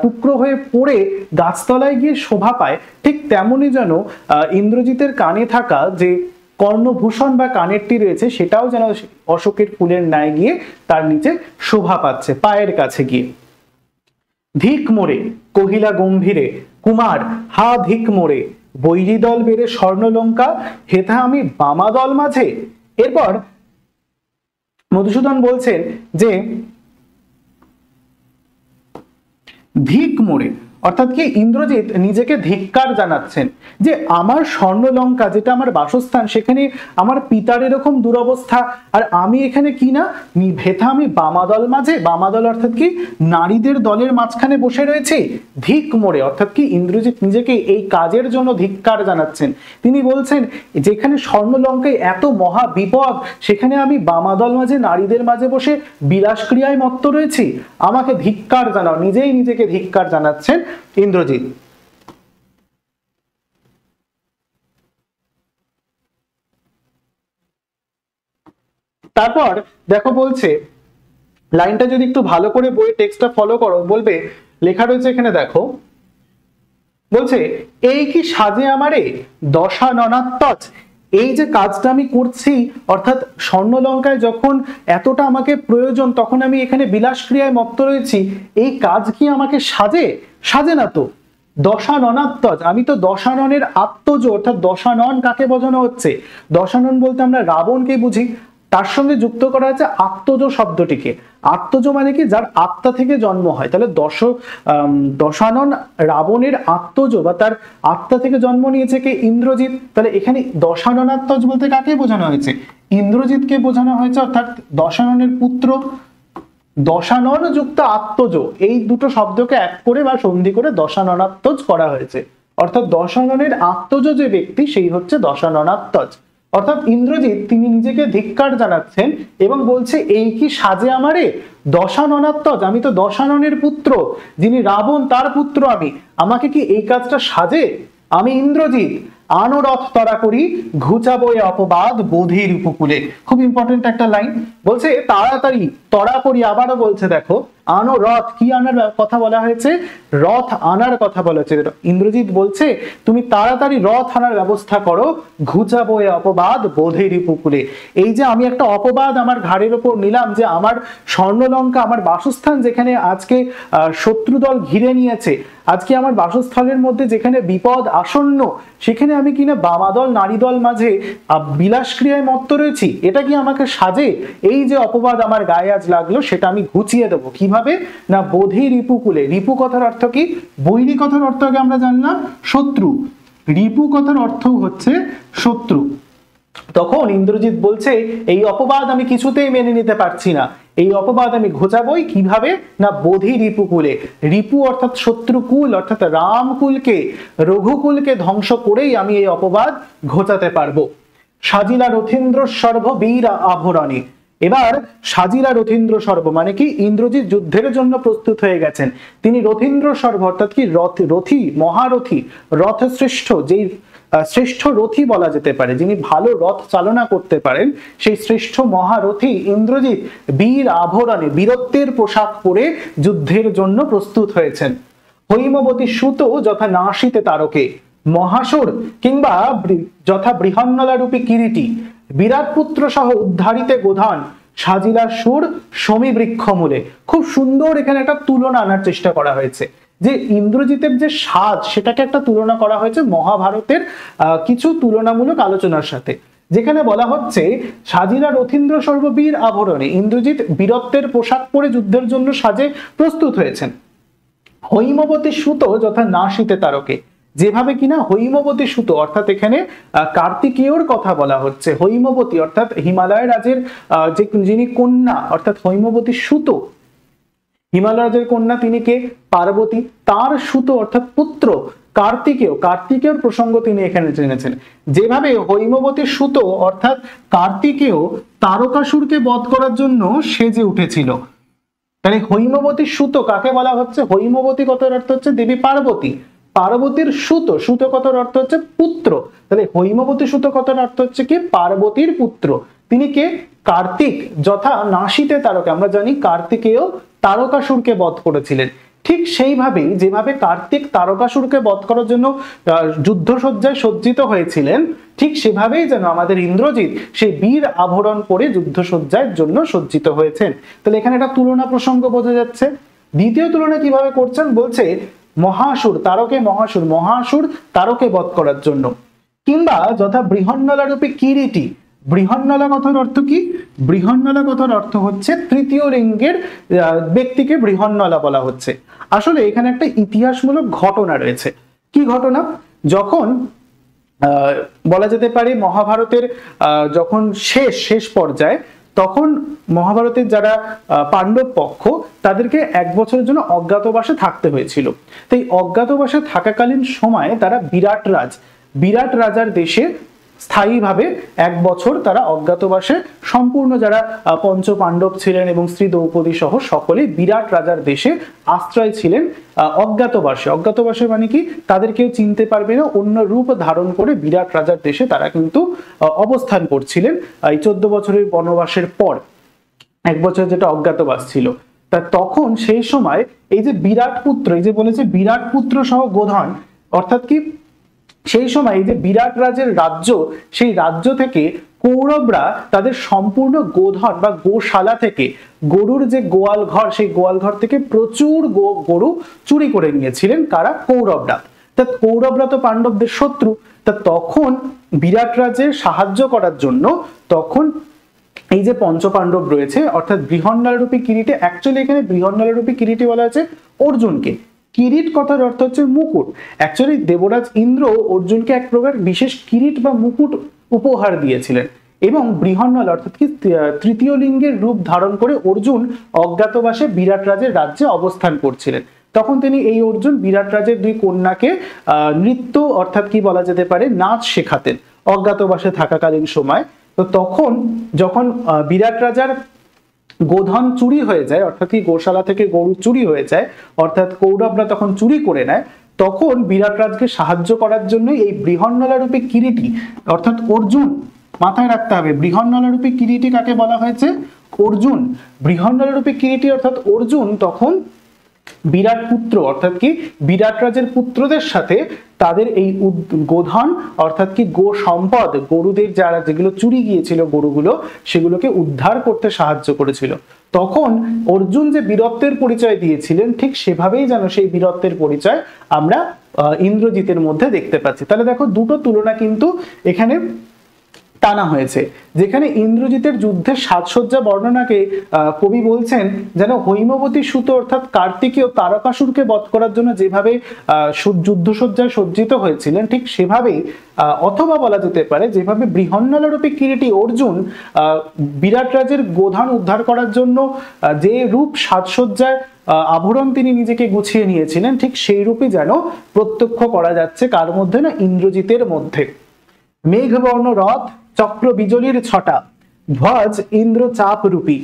টুকরো হয়ে পড়ে গাছতলায় গিয়ে শোভা পায়, ঠিক তেমনই যেন ইন্দ্রজিতের কানে থাকা যে কর্ণভূষণ বা কানেরটি রয়েছে সেটাও যেন অশোকের ফুলের ন্যায় গিয়ে তার নিচে শোভা পাচ্ছে পায়ের কাছে গিয়ে। ধিক মোরে কহিলা গম্ভীরে কুমার, হা ধিক মোরে বৈরী দল বেড়ে স্বর্ণলঙ্কা, হেথা আমি বামা দল মাঝে। এরপর মধুসূদন বলছেন যে ধিক মোরে অর্থাৎ কি? ইন্দ্রজিৎ নিজেকে ধিক্কার জানাচ্ছেন যে আমার স্বর্ণলঙ্কা, যেটা আমার বাসস্থান, সেখানে আমার পিতার এরকম দুরবস্থা, আর আমি এখানে কি না ভেথা আমি বামাদল মাঝে। বামাদল অর্থাৎ কি? নারীদের দলের মাঝখানে বসে রয়েছে। ধিক মোড়ে অর্থাৎ কি? ইন্দ্রজিৎ নিজেকে এই কাজের জন্য ধিক্কার জানাচ্ছেন। তিনি বলছেন যেখানে স্বর্ণলঙ্কায় এত মহা বিপদ, সেখানে আমি বামাদল মাঝে নারীদের মাঝে বসে বিলাসক্রিয়ায় মত্ত রয়েছি, আমাকে ধিক্কার জানাও। নিজেই নিজেকে ধিক্কার জানাচ্ছেন ইন্দ্রজিৎ। তারপর দেখো বলছে, লাইনটা যদি একটু ভালো করে বই টেক্সটটা ফলো করো, বলবে লেখা রয়েছে এখানে দেখো, বলছে এই কি সাজে আমারে দশাননাত্তজ, এই যে কাজটা আমি করছি অর্থাৎ স্বর্ণলঙ্কায় যখন এতটা আমাকে প্রয়োজন তখন আমি এখানে বিলাসক্রিয়ায় মত্ত রয়েছি, এই কাজ কি আমাকে সাজে? সাজে না তো। দশাননাত্তজ, আমি তো দশাননের আত্মজ, অর্থাৎ দশানন কাকে বোঝানো হচ্ছে? দশানন বলতে আমরা রাবণকে বুঝি, তার সঙ্গে যুক্ত করা হচ্ছে আত্মজ শব্দটিকে। আত্মজ মানে কি? যার আত্মা থেকে জন্ম হয়। তাহলে দশানন রাবণের আত্মজ বা তার আত্মা থেকে জন্ম নিয়েছে কে? ইন্দ্রজিৎ। তাহলে এখানে দশাননাত্মজ বলতে কাকে বোঝানো হয়েছে? ইন্দ্রজিৎকে বোঝানো হয়েছে, অর্থাৎ দশাননের পুত্র। দশানন যুক্ত আত্মজ, এই দুটো শব্দকে এক করে বা সন্ধি করে দশাননাত্মজ করা হয়েছে। অর্থাৎ দশাননের আত্মজ যে ব্যক্তি সেই হচ্ছে দশাননাত্মজ। অর্থাৎ ইন্দ্রজিৎ তিনি নিজেকে ধিক্কার জানাচ্ছেন এবং বলছে এই কি সাজে আমারে দশাননাত্মজ, আমি তো দশাননের পুত্র, যিনি রাবণ তার পুত্র আমি, আমাকে কি এই কাজটা সাজে? আমি ইন্দ্রজিৎ আনরথ তরা করি ঘুচাবো এ অপবাদ বোধির উপকূলে। খুব ইম্পর্টেন্ট একটা লাইন, বলছে তাড়াতাড়ি তরা করি, আবারও বলছে দেখো আনরথ, কি আনার কথা বলা হয়েছে? রথ আনার কথা বলা হয়েছে। ইন্দ্রজিৎ বলছে তুমি তাড়াতাড়ি রথ আনার ব্যবস্থা করো, ঘুচাবো এ অপবাদ বোধির উপকূলে। এই যে আমি একটা অপবাদ আমার ঘাড়ের ওপর নিলাম যে আমার স্বর্ণলঙ্কা, আমার বাসস্থান যেখানে আজকে শত্রুদল ঘিরে নিয়েছে, আজকে আমার বাসস্থলের মধ্যে যেখানে বিপদ আসন্ন, সেখানে আমি কিনা বামাদল নারীদল মাঝে বিলাসক্রিয়ায় মত্ত রয়েছি, এটা কি আমাকে সাজে? এই যে অপবাদ আমার গায়ে আজ লাগলো সেটা আমি ঘুচিয়ে দেবো কিভাবে? না বোধি রিপুকুলে। রিপু কথার অর্থ কি? বৈরী কথার অর্থ আগে আমরা জানলাম শত্রু, রিপু কথার অর্থ হচ্ছে শত্রু। তখন ইন্দ্রজিৎ বলছে এই অপবাদ আমি কিছুতেই মেনে নিতে পারছি না, এই অপবাদ আমি ঘোচাবই কিভাবে? না বোধি রিপুকুলে। রিপু অর্থাৎ শত্রুকুল, অর্থাৎ রামকুলকে রঘুকুলকে ধ্বংস করেই আমি এই অপবাদ ঘোচাতে পারবো। সাজিলা রথীন্দ্র সর্ব বীর আভরণে। এবার সাজিলা রথীন্দ্র সর্ব মানে কি? ইন্দ্রজিৎ যুদ্ধের জন্য প্রস্তুত হয়ে গেছেন, তিনি রথীন্দ্র সর্ব অর্থাৎ কি রথী, মহারথী, রথ শ্রেষ্ঠ, যেই শ্রেষ্ঠ রথী বলা যেতে পারে, যিনি ভালো রথ চালনা করতে পারেন, সেই শ্রেষ্ঠ মহারথী ইন্দ্রজিৎ বীর আভরণে, বীরত্বের পোশাক পরে যুদ্ধের জন্য প্রস্তুত হয়েছেন। হৈমবতী সুত যথা নাসিতে তারকে, মহাসুর কিংবা যথা বৃহন্নলা রূপী কিরীটি, বিরাট পুত্র সহ উদ্ধারিতে গোধান, সাজিলা সুর সমী বৃক্ষ মূলে। খুব সুন্দর এখানে একটা তুলনা আনার চেষ্টা করা হয়েছে, যে ইন্দ্রজিতের যে সাজ সেটাকে একটা তুলনা করা হয়েছে মহাভারতের কিছু তুলনামূলক আলোচনার সাথে, যেখানে বলা হচ্ছে সাজিলা রথীন্দ্র সর্ববীর আভরণে, ইন্দ্রজিৎ বীরত্বের পোশাক পরে যুদ্ধের জন্য সাজে প্রস্তুত হয়েছেন। হৈমবতী সুত যথা নাসিতে তারকে, যেভাবে কিনা হৈমবতী সুত অর্থাৎ এখানে কার্তিকেয়র কথা বলা হচ্ছে। হৈমবতী অর্থাৎ হিমালয় রাজের যিনি কন্যা, অর্থাৎ হৈমবতী সুত, হিমালয় রাজের কন্যা তিনি কে? পার্বতী, তার সুত অর্থাৎ পুত্র কার্তিকেয়, কার্তিকেয়র প্রসঙ্গ তিনি এখানে জেনেছেন। যেভাবে হৈমবতীর সুত অর্থাৎ কার্তিকেয় তারকাসুরকে বধ করার জন্য সেজে উঠেছিল, তাহলে হৈমবতীর সুত কাকে বলা হচ্ছে? হৈমবতী কথার অর্থ হচ্ছে দেবী পার্বতী, পার্বতীর সুত, সুত কথার অর্থ হচ্ছে পুত্র, তাহলে হৈমবতী সুত কথার অর্থ হচ্ছে কি? পার্বতীর পুত্র। তিনি কে? কার্তিক, যথা নাসিতে তারকে, আমরা জানি কার্তিকেয় তারকাসুরকে বধ করেছিলেন। ঠিক সেইভাবেই যেভাবে কার্তিক তারকাসুরকে বধ করার জন্য যুদ্ধসজ্জায় সজ্জিত হয়েছিলেন, ঠিক সেভাবেই যেন আমাদের ইন্দ্রজিৎ সেই বীর আভরণ পরে যুদ্ধসজ্জার জন্য সজ্জিত হয়েছেন। তাহলে এখানে একটা তুলনা প্রসঙ্গ বোঝা যাচ্ছে। দ্বিতীয় তুলনা কিভাবে করছেন? বলছে মহাসুর তারকে, মহাসুর, মহাসুর তারকে বধ করার জন্য, কিংবা যথা বৃহন্নলা রূপী কিরীটি। বৃহন্নলা কথার অর্থ কি? বৃহন্নলা কথার অর্থ হচ্ছে তৃতীয় লিঙ্গের ব্যক্তিকে বৃহন্নলা বলা হচ্ছে। আসলে এখানে একটা ইতিহাসমূলক ঘটনা রয়েছে। কি ঘটনা? যখন বলা যেতে পারে মহাভারতের যখন শেষ পর্যায়ে, তখন মহাভারতের যারা পাণ্ডব পক্ষ, তাদেরকে 1 বছরের জন্য অজ্ঞাতবাসে থাকতে হয়েছিল। তাই অজ্ঞাতবাসে থাকাকালীন সময়ে তারা বিরাট রাজার দেশে স্থায়ীভাবে 1 বছর তারা অজ্ঞাতবাসে, সম্পূর্ণ যারা পঞ্চ পাণ্ডব ছিলেন এবং স্ত্রী দ্রৌপদী সহ সকলে বিরাট রাজার দেশে আশ্রয় ছিলেন অজ্ঞাতবাসে। অজ্ঞাতবাসে মানে কি? তাদের কেউ চিনতে পারবে না, অন্য রূপ ধারণ করে বিরাট রাজার দেশে তারা কিন্তু অবস্থান করছিলেন। এই 14 বছরের বনবাসের পর 1 বছর যেটা অজ্ঞাতবাস ছিল, তা তখন সেই সময় এই যে বিরাট পুত্র, এই যে বলেছে বিরাট পুত্র সহ গোধন, অর্থাৎ কি সেই সময় যে বিরাট রাজের রাজ্য, সেই রাজ্য থেকে কৌরবরা তাদের সম্পূর্ণ গোধন বা গোশালা থেকে গরুর যে গোয়াল ঘর, সেই গোয়াল ঘর থেকে প্রচুর গরু চুরি করে নিয়েছিলেন। কারা? কৌরবরা। তা কৌরবরা তো পাণ্ডবদের শত্রু। তা তখন বিরাট রাজের সাহায্য করার জন্য তখন এই যে পঞ্চপাণ্ডব রয়েছে, অর্থাৎ বৃহন্নলরূপী কিরীটে, অ্যাকচুয়ালি এখানে বৃহন্নলরূপী কিরীটে বলা হয়েছে অর্জুনকে। কিরীট কথার অর্থ হচ্ছে মুকুট। অ্যাকচুয়ালি দেবরাজ ইন্দ্র অর্জুনকে এক প্রকার বিশেষ কিরীট বা মুকুট উপহার দিয়েছিলেন, এবং বৃহন্নল অর্থাৎ কি তৃতীয় লিঙ্গের রূপ ধারণ করে অর্জুন অজ্ঞাতবাসে বিরাট রাজের রাজ্যে অবস্থান করছিলেন। তখন তিনি এই অর্জুন বিরাট রাজের দুই কন্যাকে নৃত্য অর্থাৎ কি বলা যেতে পারে নাচ শেখাতেন অজ্ঞাতবাসে থাকাকালীন সময়। তো তখন যখন বিরাট রাজার গোধন চুরি হয়ে যায়, অর্থাৎ কি গোশালা থেকে গরু চুরি হয়ে যায়, অর্থাৎ কৌরবরা তখন চুরি করে নেয়, তখন বিরাট রাজকে সাহায্য করার জন্য এই বৃহন্নলারূপী কিরীটি অর্থাৎ অর্জুন, মাথায় রাখতে হবে বৃহন্নলারূপী কিরীটি কাকে বলা হয়েছে? অর্জুন। বৃহন্নলারূপী কিরীটি অর্থাৎ অর্জুন তখন বিরাট পুত্র অর্থাৎ কি বিরাট রাজের পুত্রদের সাথে তাদের এই গোধন অর্থাৎ কি গো সম্পদ, গরুদের যারা যেগুলো চুরি গিয়েছিল গরুগুলো, সেগুলোকে উদ্ধার করতে সাহায্য করেছিল। তখন অর্জুন যে বীরত্বের পরিচয় দিয়েছিলেন, ঠিক সেভাবেই যেন সেই বীরত্বের পরিচয় আমরা ইন্দ্রজিতের মধ্যে দেখতে পাচ্ছি। তাহলে দেখো দুটো তুলনা কিন্তু এখানে টানা হয়েছে, যেখানে ইন্দ্রজিতের যুদ্ধের সাজসজ্জা বর্ণনাকে কবি বলছেন যেন হৈমবতী সুত অর্থাৎ কার্তিকেয় তারকাসুরকে বধ করার জন্য যেভাবে যুদ্ধসজ্জায় সজ্জিত হয়েছিলেন, ঠিক সেভাবেই অথবা বলা যেতে পারে যেভাবে বৃহন্নলরূপী কিরীটী অর্জুন বিরাট রাজের গোধন উদ্ধার করার জন্য যে রূপ সাজসজ্জায় আভরণ তিনি নিজেকে গুছিয়ে নিয়েছিলেন, ঠিক সেই রূপই যেন প্রত্যক্ষ করা যাচ্ছে কার মধ্যে? না, ইন্দ্রজিতের মধ্যে। মেঘবর্ণ রথ চক্র বিজলির ছটা, ধ্বজ ইন্দ্র চাপ রূপী,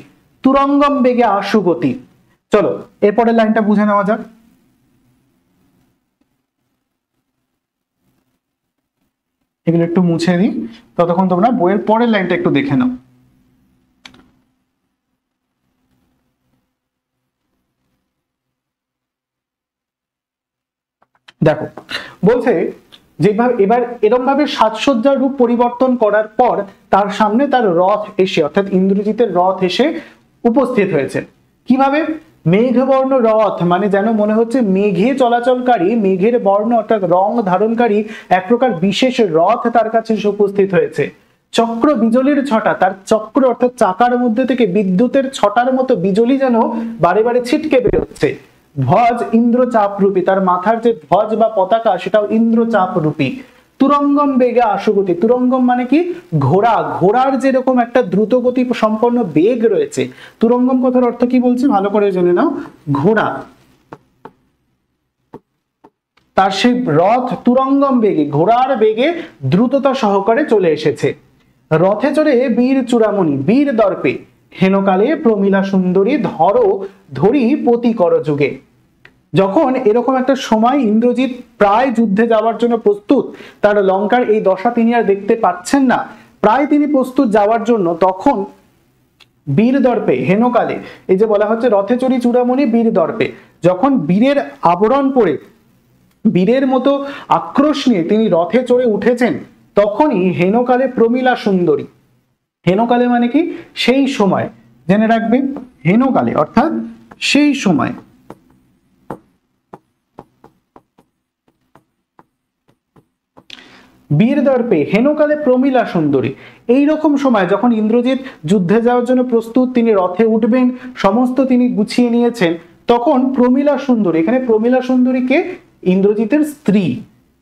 তুরঙ্গম বেগে আশুগতি। চলো এরপরের লাইনটা বুঝে নেওয়া যাক। এগুলো একটু মুছে দিই, ততক্ষণ তোমরা বইয়ের পরের লাইনটা একটু দেখে নাও। দেখো বলছে যেভাবে এবার এরকম ভাবে সাজসজ্জার রূপ পরিবর্তন করার পর তার সামনে তার রথ এসে অর্থাৎ ইন্দ্রজিতের রথ এসে উপস্থিত হয়েছে। কিভাবে? মেঘবর্ণ রথ মানে যেন মনে হচ্ছে মেঘে চলাচলকারী, মেঘের বর্ণ অর্থাৎ রং ধারণকারী এক প্রকার বিশেষ রথ তার কাছে এসে উপস্থিত হয়েছে। চক্র বিজলির ছটা, তার চক্র অর্থাৎ চাকার মধ্যে থেকে বিদ্যুতের ছটার মতো বিজলি যেন বারে বারে ছিটকে বেরোচ্ছে। ধ্বজ ইন্দ্রচাপ রূপী, তার মাথার যে ধ্বজ বা পতাকা সেটাও ইন্দ্রচাপ রূপী। তুরঙ্গম বেগে আশুগতি, তুরঙ্গম মানে কি? ঘোড়া, ঘোড়ার যেরকম একটা দ্রুতগতি সম্পন্ন বেগ রয়েছে। তুরঙ্গম কথার অর্থ কি বলছে ভালো করে জেনে নাও, ঘোড়া। তার সেই রথ তুরঙ্গম বেগে, ঘোড়ার বেগে দ্রুততা সহকারে চলে এসেছে। রথে চড়ে বীর চূড়ামণি, বীর দর্পে হেনকালে প্রমীলা সুন্দরী, ধরি পতি কর যুগে। যখন এরকম একটা সময় ইন্দ্রজিৎ প্রায় যুদ্ধে যাওয়ার জন্য প্রস্তুত, তার লঙ্কার এই দশা তিনি আর দেখতে পাচ্ছেন না, প্রায় তিনি প্রস্তুত যাওয়ার জন্য, তখন বীর দর্পে হেনকালে, এই যে বলা হচ্ছে রথে চড়ি চূড়ামণি বীর দর্পে, যখন বীরের আবরণ পরে বীরের মতো আক্রোশ নিয়ে তিনি রথে চড়ে উঠেছেন, তখনই হেনকালে প্রমীলা সুন্দরী। হেনকালে মানে কি? সেই সময়, জেনে রাখবে হেনকালে অর্থাৎ সেই সময়। বীর দর্পে হেনকালে প্রমীলা সুন্দরী, এইরকম সময় যখন ইন্দ্রজিৎ যুদ্ধে যাওয়ার জন্য প্রস্তুত, তিনি রথে উঠবেন, সমস্ত তিনি গুছিয়ে নিয়েছেন, তখন প্রমীলা সুন্দরী, এখানে প্রমীলা সুন্দরীকে ইন্দ্রজিতের স্ত্রী,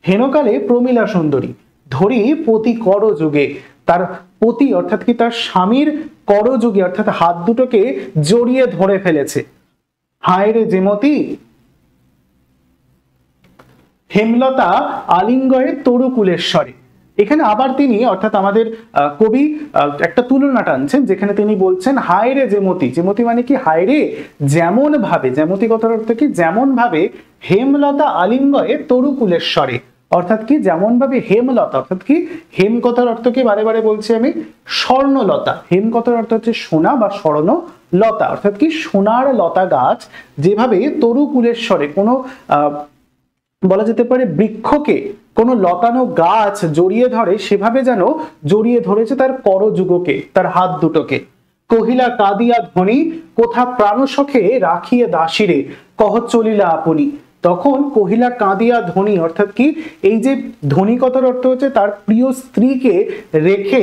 হেনকালে প্রমীলা সুন্দরী, ধরি পতি কর যুগে, তার পতি অর্থাৎ কি তার স্বামীর করযুগে অর্থাৎ হাত দুটোকে জড়িয়ে ধরে ফেলেছে। হায় রে যেমতি হেমলতা আলিঙ্গয়ে তরুকুলেশ্বরে। এখানে আবার তিনি অর্থাৎ আমাদের কবি একটা তুলনা টানছেন, যেখানে তিনি বলছেন হায় রে যেমতি, যেমতি মানে কি? হায় রে যেমন ভাবে, যেমতি কথার অর্থ কি? যেমন ভাবে হেমলতা আলিঙ্গয়ে তরুকুলেশ্বরে, অর্থাৎ কি যেমন ভাবে হেমলতা অর্থাৎ কি? হেম কথার অর্থ কি? বারে বারে বলছি আমি, স্বর্ণলতা। হেম কথার অর্থ হচ্ছে সোনা বা স্বর্ণ, লতা অর্থাৎ কি সোনার লতা গাছ যেভাবে তরুকুলেশ্বরে কোনো বলা যেতে পারে বৃক্ষকে কোনো লতানো গাছ জড়িয়ে ধরে সেভাবে যেন জড়িয়ে ধরেছে তার করযুগকে, তার হাত দুটোকে। কহিলা কাঁদিয়া ধ্বনি, কোথা প্রাণসখে রাখিয়ে দাসীরে, কহ চলিলা আপনি। তখন কহিলা কাঁদিয়া ধ্বনি অর্থাৎ কি, এই যে ধ্বনি কথার অর্থ হচ্ছে তার প্রিয় স্ত্রীকে রেখে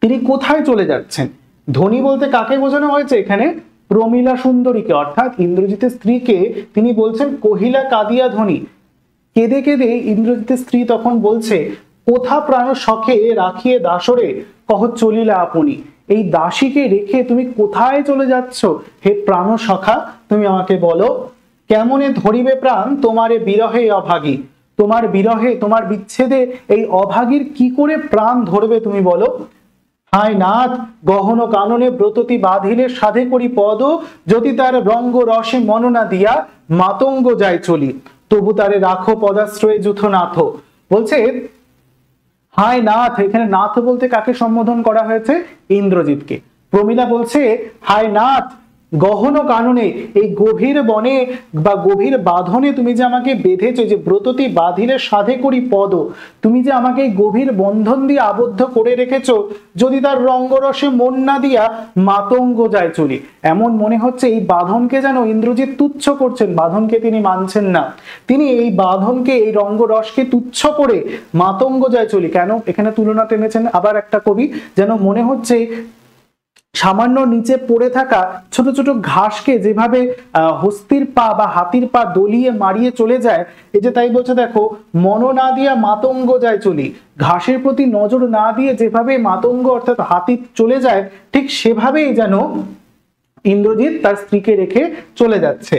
তিনি কোথায় চলে যাচ্ছেন। ধ্বনি বলতে কাকে বোঝানো হয়েছে এখানে? প্রমীলা সুন্দরীকে, অর্থাৎ ইন্দ্রজিতের স্ত্রীকে তিনি বলছেন কহিলা কাঁদিয়া ধ্বনি। কেঁদে কেঁদে ইন্দ্রজিতের স্ত্রী তখন বলছে, কোথা প্রাণ সখে রাখিয়ে দাসরে, কহ চলিলা আপনি। এই দাসীকে রেখে তুমি কোথায় চলে যাচ্ছ হে প্রাণ সখা, তুমি আমাকে বলো। কেমনে ধরিবে প্রাণ তোমারে বিরহে অভাগী, তোমার বিরহে, তোমার বিচ্ছেদে এই অভাগীর কি করে প্রাণ ধরবে তুমি বলো। হায় নাথ, গহন কাননে ব্রততি বাঁধিলে সাধে করি পদ, যদি তার রঙ্গ রসে মননা দিয়া মাতঙ্গ যায় চলি, তবু তারে রাখো পদাশ্রয়ে যুথনাথ। বলছে হায় নাথ, এখানে নাথ বলতে কাকে সম্বোধন করা হয়েছে? ইন্দ্রজিৎকে। প্রমীলা বলছে হায় নাথ, গহন কাননে, এই গভীর বনে বা গভীর বাঁধনে তুমি যে আমাকে বেঁধেছো, যে ব্রততি বাঁধিলে সাধে করি পদ, তুমি যে আমাকে এই গভীর বন্ধন দিয়ে আবদ্ধ করে রেখেছো, যদি তার রঙ্গরসে মন না দিয়া মাতঙ্গ যায় চলি। এমন মনে হচ্ছে এই বাঁধনকে যেন ইন্দ্রজিৎ তুচ্ছ করছেন, বাঁধনকে তিনি মানছেন না। তিনি এই বাঁধনকে, এই রঙ্গরসকে তুচ্ছ করে মাতঙ্গ যায় চলি। কেন এখানে তুলনা টেনেছেন আবার একটা কবি, যেন মনে হচ্ছে সামান্য নিচে পড়ে থাকা ছোট ছোট ঘাসকে যেভাবে হস্তির পা বা হাতির পা দলিয়ে মারিয়ে চলে যায়, এই যে তাই বলছে দেখো, মন না দিয়া মাতঙ্গ যায় চলি। ঘাসের প্রতি নজর না দিয়ে যেভাবে মাতঙ্গ অর্থাৎ হাতি চলে যায়, ঠিক সেভাবেই যেন ইন্দ্রজিৎ তার স্ত্রীকে রেখে চলে যাচ্ছে।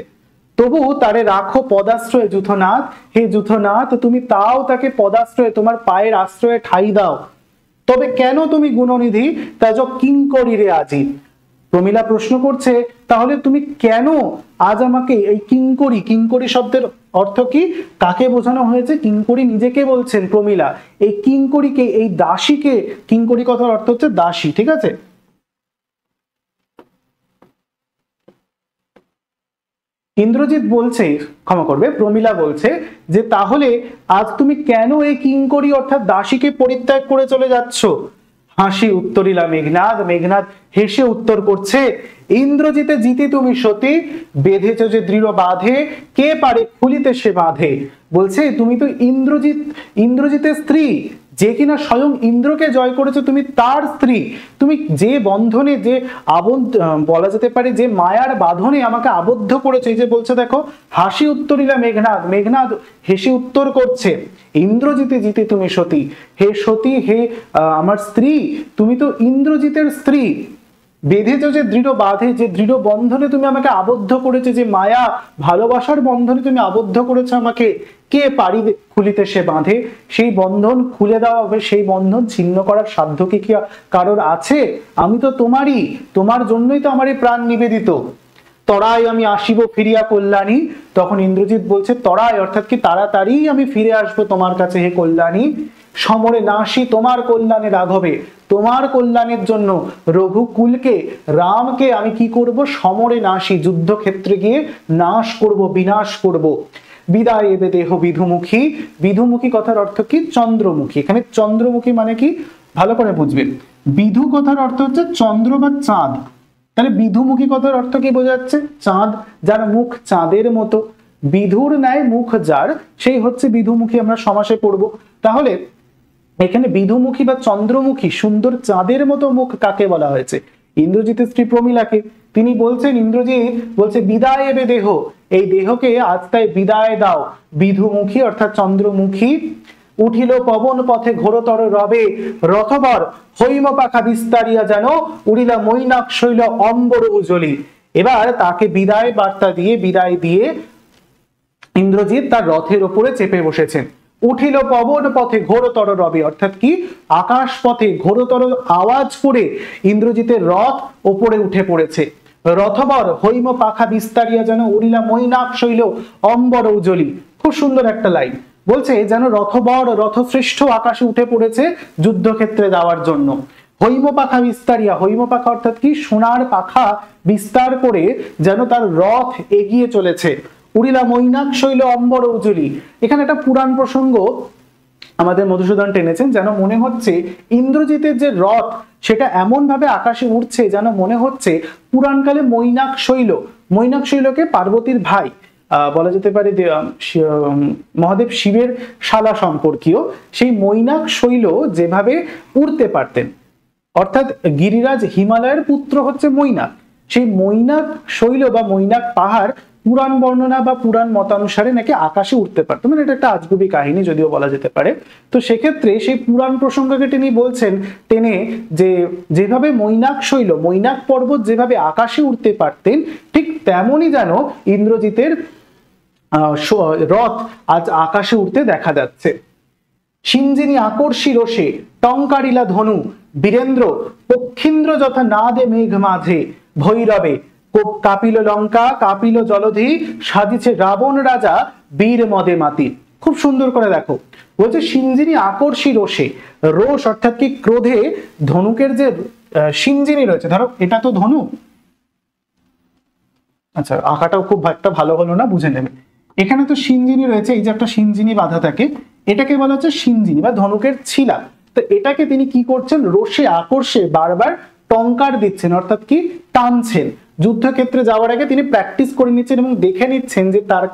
তবু তারে রাখো পদাশ্রয়ে যুথনাথ, হে যুথনাথ তুমি তাও তাকে পদাশ্রয়ে, তোমার পায়ের আশ্রয়ে ঠাই দাও। তবে কেন তুমি গুণনিধি তাজ কিঙ্করি রে আজি। প্রমীলা প্রশ্ন করছে, তাহলে তুমি কেন আজ আমাকে এই কিঙ্করি, কিঙ্করি শব্দের অর্থ কি, কাকে বোঝানো হয়েছে? কিঙ্করি নিজেকে বলছেন প্রমীলা, এই কিঙ্করিকে, এই দাসীকে, কিঙ্করি কথার অর্থ হচ্ছে দাসী, ঠিক আছে। ইন্দ্রজিৎ বলছে, ক্ষমা করবে, প্রমীলা বলছে যে তাহলে আজ তুমি কেন এই কিঙ্করি অর্থাৎ দাসীকে পরিত্যাগ করে চলে যাচ্ছ। হাসি উত্তরিলা মেঘনাদ, মেঘনাদ হেসে উত্তর করছে, ইন্দ্রজিতে জিতে তুমি সতী, বেঁধেছ যে দৃঢ় বাঁধে, কে পারে খুলিতে সে বাঁধে। বলছে তুমি তো ইন্দ্রজিতের স্ত্রী, যে কিনা স্বয়ং ইন্দ্রকে জয় করেছে, তুমি তার স্ত্রী। তুমি যে বন্ধনে, যে বলা যেতে পারে যে মায়ার বাঁধনে আমাকে আবদ্ধ করেছে। এই যে বলছে দেখো, হাসি উত্তরিলা মেঘনাদ, মেঘনাদ হেসে উত্তর করছে, ইন্দ্রজিতে জিতে তুমি সতী, হে সতী, হে আমার স্ত্রী, তুমি তো ইন্দ্রজিতের স্ত্রী। বেঁধেছ যে দৃঢ় বাঁধে, যে দৃঢ় বন্ধনে তুমি আমাকে আবদ্ধ করেছে, যে মায়া ভালোবাসার বন্ধনে তুমি আবদ্ধ করেছো আমাকে, কে পারিবে খুলিতে সে বাঁধে। সেই বন্ধন খুলে দেওয়া হবে, সেই বন্ধন ছিন্ন করার সাধ্য কি কারোর আছে? আমি তো তোমারই, তোমার জন্যই তো আমার এই প্রাণ নিবেদিত। তরাই আমি আসিব ফিরিয়া কল্যাণী। তখন ইন্দ্রজিৎ বলছে তরাই অর্থাৎ কি, তাড়াতাড়ি আমি ফিরে আসবো তোমার কাছে হে কল্যাণী। সমরে নাসি তোমার কল্যাণে রাঘবে, তোমার কল্যাণের জন্য রঘুকুলকে, রামকে আমি কি করব? সমরে নাসি, যুদ্ধক্ষেত্রে গিয়ে নাশ করব, বিনাশ করব। বিদায় এবে দেহ বিধুমুখী, বিধুমুখী কথার অর্থ কি? চন্দ্রমুখী। এখানে চন্দ্রমুখী মানে কি ভালো করে বুঝবেন। বিধু কথার অর্থ হচ্ছে চন্দ্র বা চাঁদ, তাহলে বিধুমুখী কথার অর্থ কি বোঝাচ্ছে? চাঁদ, যার মুখ চাঁদের মতো, বিধুর ন্যায় মুখ যার, সেই হচ্ছে বিধুমুখী, আমরা সমাসে পড়বো। তাহলে এখানে বিধুমুখী বা চন্দ্রমুখী, সুন্দর চাঁদের মতো মুখ কাকে বলা হয়েছে? ইন্দ্রজিতের স্ত্রী প্রমীলাকে। তিনি বলছেন, ইন্দ্রজিৎ বলছে বিদায় এবে দেহ, এই দেহকে আজ তাই বিদায় দাও। বিধুমুখী অর্থাৎ চন্দ্রমুখী। উঠিল পবন পথে ঘোরতর রবে, রথবর হৈম পাখা বিস্তারিয়া যেন উড়িলা মৈনাক শৈল অম্বর উজ্জ্বলী। এবার তাকে বিদায় বার্তা দিয়ে, বিদায় দিয়ে ইন্দ্রজিৎ তার রথের ওপরে চেপে বসেছেন। উঠিল পবন পথে ঘোরতর রবে অর্থাৎ কি, আকাশ পথে ঘোরতর আওয়াজ করে ইন্দ্রজিতের রথ ওপরে উঠে পড়েছে। রথবর হৈম পাখা বিস্তারিয়া যেন উড়িলা মৈনাক শৈল অম্বর উজ্জ্বলী। খুব সুন্দর একটা লাইন। বলছে যেন রথবর, রথশ্রেষ্ঠ আকাশে উঠে পড়েছে যুদ্ধক্ষেত্রে যাওয়ার জন্য। হৈম পাখা বিস্তারিয়া, হৈম পাখা অর্থাৎ কি, সোনার পাখা বিস্তার করে যেন তার রথ এগিয়ে চলেছে। উড়িলা মৈনাক শৈল অম্বর উজুলি। এখানে একটা পুরাণ প্রসঙ্গ আমাদের মধুসূদন টেনেছেন, যেন মনে হচ্ছে ইন্দ্রজিতের যে রথ সেটা এমন ভাবে আকাশে উঠছে যেন মনে হচ্ছে পুরাণকালে মৈনাক শৈল, মৈনাক শৈলকে পার্বতীর ভাই বলা যেতে পারে, মহাদেব শিবের শালা সম্পর্কীয়, সেই মৈনাক শৈল যেভাবে উড়তে পারতেন, অর্থাৎ গিরিরাজ হিমালয়ের পুত্র হচ্ছে মৈনাক, সেই মৈনাক শৈল বা মৈনাক পাহাড় পুরাণ বর্ণনা বা পুরাণ মতানুসারে নাকি আকাশে উঠতে পারতো, মানে এটা একটা আজগুবি কাহিনী যদিও বলা যেতে পারে। তো সেক্ষেত্রে সেই পুরাণ প্রসঙ্গকে তিনি বলছেন টেনে যে যেভাবে মৈনাক শৈল, মৈনাক পর্বত যেভাবে আকাশে উঠতে পারতেন, ঠিক তেমনই যেন ইন্দ্রজিতের রথ আজ আকাশে উঠতে দেখা যাচ্ছে। সিঞ্জিনী আকর্ষী রোষে টঙ্কারিলা ধনু, বীরেন্দ্র পক্ষীন্দ্র যথা নাদে মেঘ মাঝে, ভৈরবে কাপিল লঙ্কা কাপিল জলধি, সাজিছে রাবণ রাজা বীর মদে মাতি। খুব সুন্দর করে দেখো, বলছে সিঞ্জিনী আকর্ষী রোষে, রোষ অর্থাৎ কি ক্রোধে ধনুকের যে সিঞ্জিনী রয়েছে, ধরো এটা তো ধনু, আচ্ছা আঁকাটাও খুব একটা ভালো হলো না, বুঝে নেবে। এখানে তো সিঞ্জিনী রয়েছে, এই যে একটা সিঞ্জিনী বাঁধা থাকে, এটাকে বলা হচ্ছে সিঞ্জিনী বা ধনুকের ছিলা। তো এটাকে তিনি কি করছেন, রোষে আকর্ষে বারবার টঙ্কার দিচ্ছেন, অর্থাৎ কি টানছেন। যুদ্ধক্ষেত্রে যাওয়ার আগে তিনি প্র্যাকটিস করে নিচ্ছেন এবং দেখে নিচ্ছেন যে তার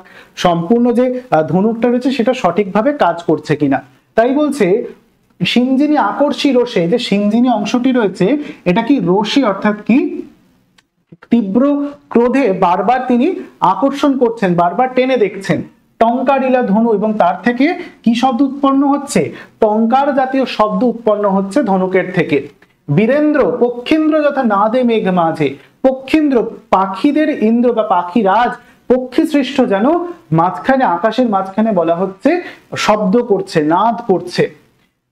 সম্পূর্ণ যে ধনুকটা রয়েছে সেটা সঠিকভাবে কাজ করছে কিনা। তাই বলছে সিঞ্জিনী আকর্ষী রোষে, যে সিঞ্জিনী অংশটি রয়েছে এটা কি রোষী, অর্থাৎ কি তীব্র ক্রোধে বারবার তিনি আকর্ষণ করছেন, বারবার টেনে দেখছেন। টঙ্কারিলা ধনু, এবং তার থেকে কি শব্দ উৎপন্ন হচ্ছে, টঙ্কার জাতীয় শব্দ উৎপন্ন হচ্ছে ধনুকের থেকে। বীরেন্দ্র পক্ষীন্দ্র যথা নাদে মেঘ মাঝে, পক্ষীন্দ্র পাখিদের ইন্দ্র বা পাখিরাজ, পক্ষী সৃষ্ট যেন মাঝখানে, আকাশের মাঝখানে বলা হচ্ছে শব্দ করছে, নাদ করছে।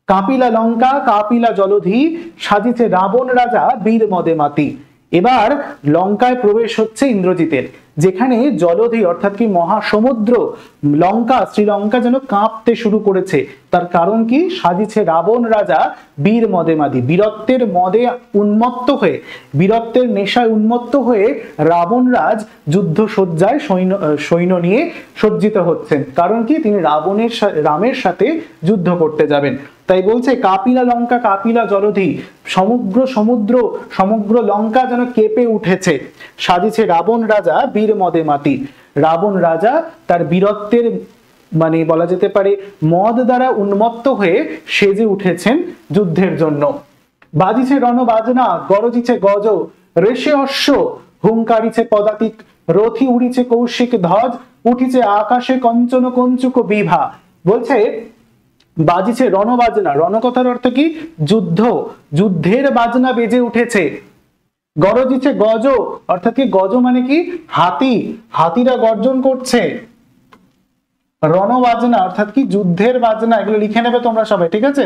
কাপিলা লঙ্কা কাপিলা জলধি, সাজিছে রাবণ রাজা বীর মদে মাতি। এবার লঙ্কায় প্রবেশ হচ্ছে ইন্দ্রজিতের, যেখানে জলধি অর্থাৎ কি মহাসমুদ্র, লঙ্কা শ্রীলঙ্কা যেন কাঁপতে শুরু করেছে। তার কারণ কি, সাজিছে রাবণ রাজা বীর মদে মাদি, বীরত্বের মদে উন্মত্ত হয়ে, বীরত্বের নেশায় উন্মত্ত হয়ে রাবণ রাজ যুদ্ধ সজ্জায় সৈন্য নিয়ে সজ্জিত হচ্ছেন। কারণ কি, তিনি রামের সাথে যুদ্ধ করতে যাবেন। তাই বলছে কাপিলা লঙ্কা কাপিলা জলধি, সমগ্র লঙ্কা যেন কেঁপে উঠেছে। সাজিছে রাবণ রাজা বীর মদে মাতি, রাবণ রাজা তার বীরত্বের মানে বলা যেতে পারে মদ দ্বারা উন্মত্ত হয়ে সেজে উঠেছেন যুদ্ধের জন্য। বাজিছে রণবাজনা গরজিছে গজ, রেশে অশ্ব হুঙ্কারিছে পদাতিক, রথি উড়িছে কৌশিক ধ্বজ, উঠিছে আকাশে কঞ্চন কঞ্চুক বিভা। বলছে বাজিছে রণবাজনা, রণ কথার অর্থ কি, যুদ্ধ, যুদ্ধের বাজনা বেজে উঠেছে। গরজিছে গজ, অর্থাৎ কি গজ মানে কি হাতি, হাতিরা গর্জন করছে। রণবাজনা অর্থাৎ কি যুদ্ধের বাজনা, এগুলো লিখে নেবে তোমরা সবাই, ঠিক আছে?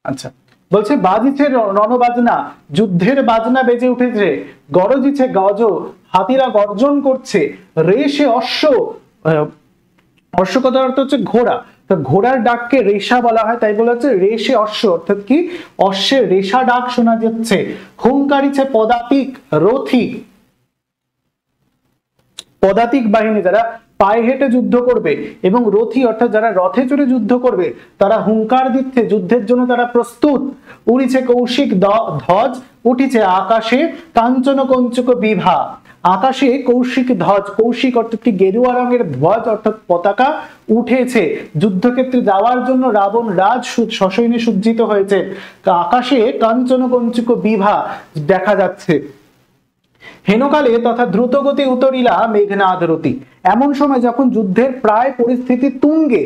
আচ্ছা, বলছে বাজিছে রণবাজনা, যুদ্ধের বাজনা বেজে উঠেছে। গরজিছে গজ, হাতিরা গর্জন করছে। রেশে অশ্ব, অশ্ব কথার অর্থ হচ্ছে ঘোড়া, তো ঘোড়ার ডাককে রেশা বলা হয়, তাই বলা হচ্ছে রেশে অশ্ব, অর্থাৎ কি অশ্বের রেশা ডাক শোনা যাচ্ছে। হুঙ্কারিছে পদাতিক, রথি, পদাতিক বাহিনী যারা পায়ে হেঁটে যুদ্ধ করবে, এবং রথি অর্থাৎ যারা রথে চড়ে যুদ্ধ করবে, তারা হুঙ্কার দিচ্ছে, যুদ্ধের জন্য তারা প্রস্তুত। উড়িছে কৌশিক ধ্বজ, উঠিছে আকাশে কাঞ্চন কঞ্চুক বিভা। আকাশে কৌশিক ধ্বজ, কৌশিক অর্থাৎ কি গেরুয়া রঙের ধ্বজ অর্থাৎ পতাকা উঠেছে। যুদ্ধক্ষেত্রে যাওয়ার জন্য রাবণ রাজ সসৈন্যে সজ্জিত হয়েছে। আকাশে কাঞ্চন কঞ্চুক বিভা দেখা যাচ্ছে। হেনকালে তথা দ্রুতগতি উতরিলা মেঘনাদ রতি। এমন সময় যখন যুদ্ধের প্রায় পরিস্থিতি তুঙ্গে,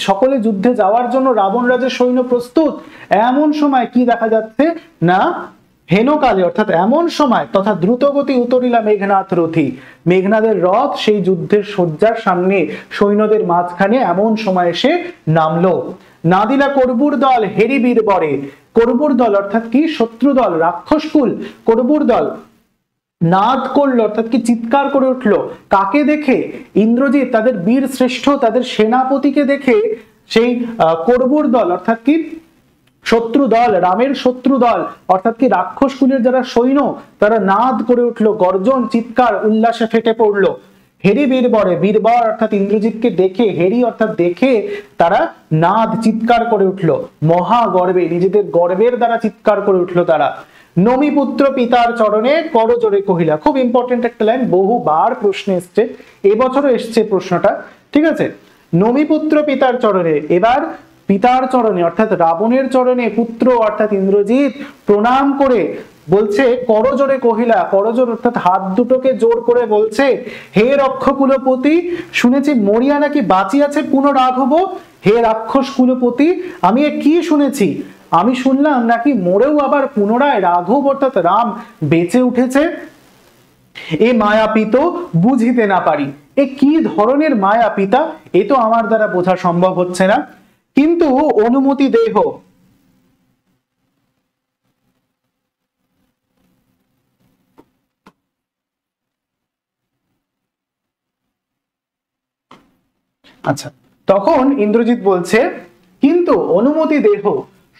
সকলে যুদ্ধে যাওয়ার জন্য রাবণ রাজের সৈন্য প্রস্তুত, এমন সময় কি দেখা যাচ্ছে না, হেনকালে অর্থাৎ এমন সময় তথা দ্রুতগতি উতরিলা মেঘনাথ রথি, মেঘনাদের রথ সেই যুদ্ধের শয্যার সামনে সৈন্যদের মাঝখানে এমন সময় এসে নামলো। নাদিলা করবুর দল হেরি বীর বরে, করবুর দল অর্থাৎ কি শত্রু দল, রাক্ষসকুল করবুর দল নাদ করলো, অর্থাৎ কি চিৎকার করে উঠলো। কাকে দেখে? ইন্দ্রজিৎ তাদের বীর শ্রেষ্ঠ, তাদের সেনাপতিকে দেখে সেই করবুর দল অর্থাৎ কি শত্রু দল, রামের শত্রু দল অর্থাৎ কি রাক্ষস কুলের যারা সৈন্য, তারা নাদ করে উঠলো, গর্জন চিৎকার উল্লাসে ফেটে পড়লো। হেরি বীরবরে, বীরবর অর্থাৎ ইন্দ্রজিৎকে দেখে, হেরি অর্থাৎ দেখে তারা নাদ চিৎকার করে উঠলো, মহা গর্বে, নিজেদের গর্বের দ্বারা চিৎকার করে উঠলো তারা। নমিপুত্র পিতার চরণে করজোড়ে কহিলা, খুব ইম্পর্টেন্ট একটা লাইন, বহুবার প্রশ্ন এসছে, এবছরও এসছে প্রশ্নটা, ঠিক আছে। নমিপুত্র পিতার চরণে, এবার পিতার চরণে অর্থাৎ রাবণের চরণে পুত্র অর্থাৎ ইন্দ্রজিৎ প্রণাম করে বলছে, করজোড়ে কহিলা, করজোড় অর্থাৎ হাত দুটোকে জোর করে বলছে, হে রক্ষকুলপতি, শুনেছি মরিয়া নাকি বাঁচিয়াছে পুনরাঘব। হে রাক্ষস কুলপতি, আমি কি শুনেছি? আমি শুনলাম নাকি মরেও আবার পুনরায় রাঘব অর্থাৎ রাম বেঁচে উঠেছে। এ মায়াপিত বুঝিতে না পারি, এ কি ধরনের মায়া পিতা, এ তো আমার দ্বারা বোঝা সম্ভব হচ্ছে না, কিন্তু অনুমতি দেহ। আচ্ছা, তখন ইন্দ্রজিৎ বলছে, কিন্তু অনুমতি দেহ,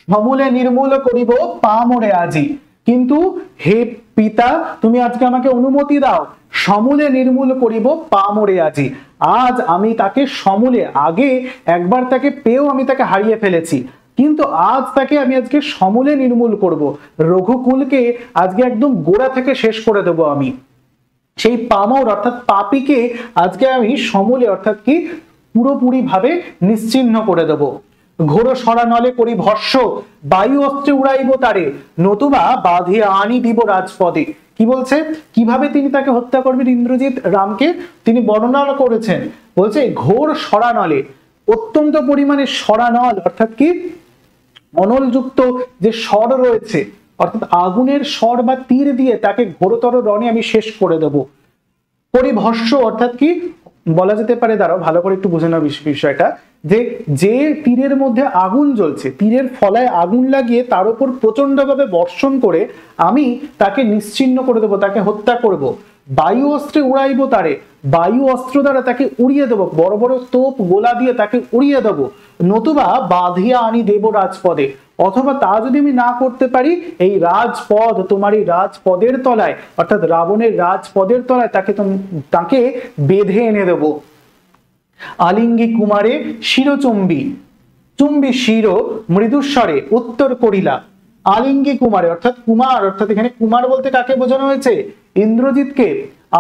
সমূলে নির্মূল করিব পামরে আজি। কিন্তু হে পিতা, তুমি আজকে আমাকে অনুমতি দাও, সমূলে নির্মূল করিব পামরে আজি। আজ আমি তাকে সমূলে, আগে একবার তাকে পেয়েও আমি তাকে হারিয়ে ফেলেছি, কিন্তু আজ তাকে আমি আজকে সমূলে নির্মূল করব, রঘুকুলকে আজকে একদম গোড়া থেকে শেষ করে দেব আমি। সেই পামর অর্থাৎ পাপীকে আজকে আমি সমূলে অর্থাৎ কি পুরোপুরি ভাবে নিশ্চিহ্ন করে দেব। ঘোর সরানলে করি ভস্য, বায়ু অস্ত্রে উড়াইব তারে, নতুবা বাঁধিয়া আনি দিব রাজপদে। কি বলছে, কিভাবে তিনি তাকে হত্যা করবেন ইন্দ্রজিৎ রামকে, তিনি বর্ণনা করেছেন, বলছে ঘোর সরানলে, অত্যন্ত পরিমাণে সরানল অর্থাৎ কি অনলযুক্ত যে স্বর রয়েছে, অর্থাৎ আগুনের স্বর বা তীর দিয়ে তাকে ঘোরতর রণে আমি শেষ করে দেব। পরিভস্য অর্থাৎ কি বলা যেতে পারে, দাঁড়াও ভালো করে একটু বুঝে নাও বিষয়টা, যে যে তীরের মধ্যে আগুন জ্বলছে, তীরের ফলায় আগুন লাগিয়ে তার উপর প্রচন্ডভাবে বর্ষণ করে আমি তাকে নিশ্চিহ্ন করে দেবো, তাকে হত্যা করব। বায়ু অস্ত্রে উড়াইব তারে, বায়ু অস্ত্র দ্বারা তাকে উড়িয়ে দেবো, বড় বড় তোপ গোলা দিয়ে তাকে উড়িয়ে দেবো। নতুবা বাঁধিয়া আনি দেব রাজপদে, অথবা তা যদি আমি না করতে পারি, এই রাজপদ, তোমার এই রাজপদের তলায় অর্থাৎ রাবণের রাজপদের তলায় তাকে বেঁধে এনে দেব। আলিঙ্গি কুমারে শিরচুম্বী, চুম্বী শির মৃদুস্বরে উত্তর করিলা। আলিঙ্গি কুমারে অর্থাৎ কুমার, অর্থাৎ এখানে কুমার বলতে কাকে বোঝানো হয়েছে, ইন্দ্রজিৎকে।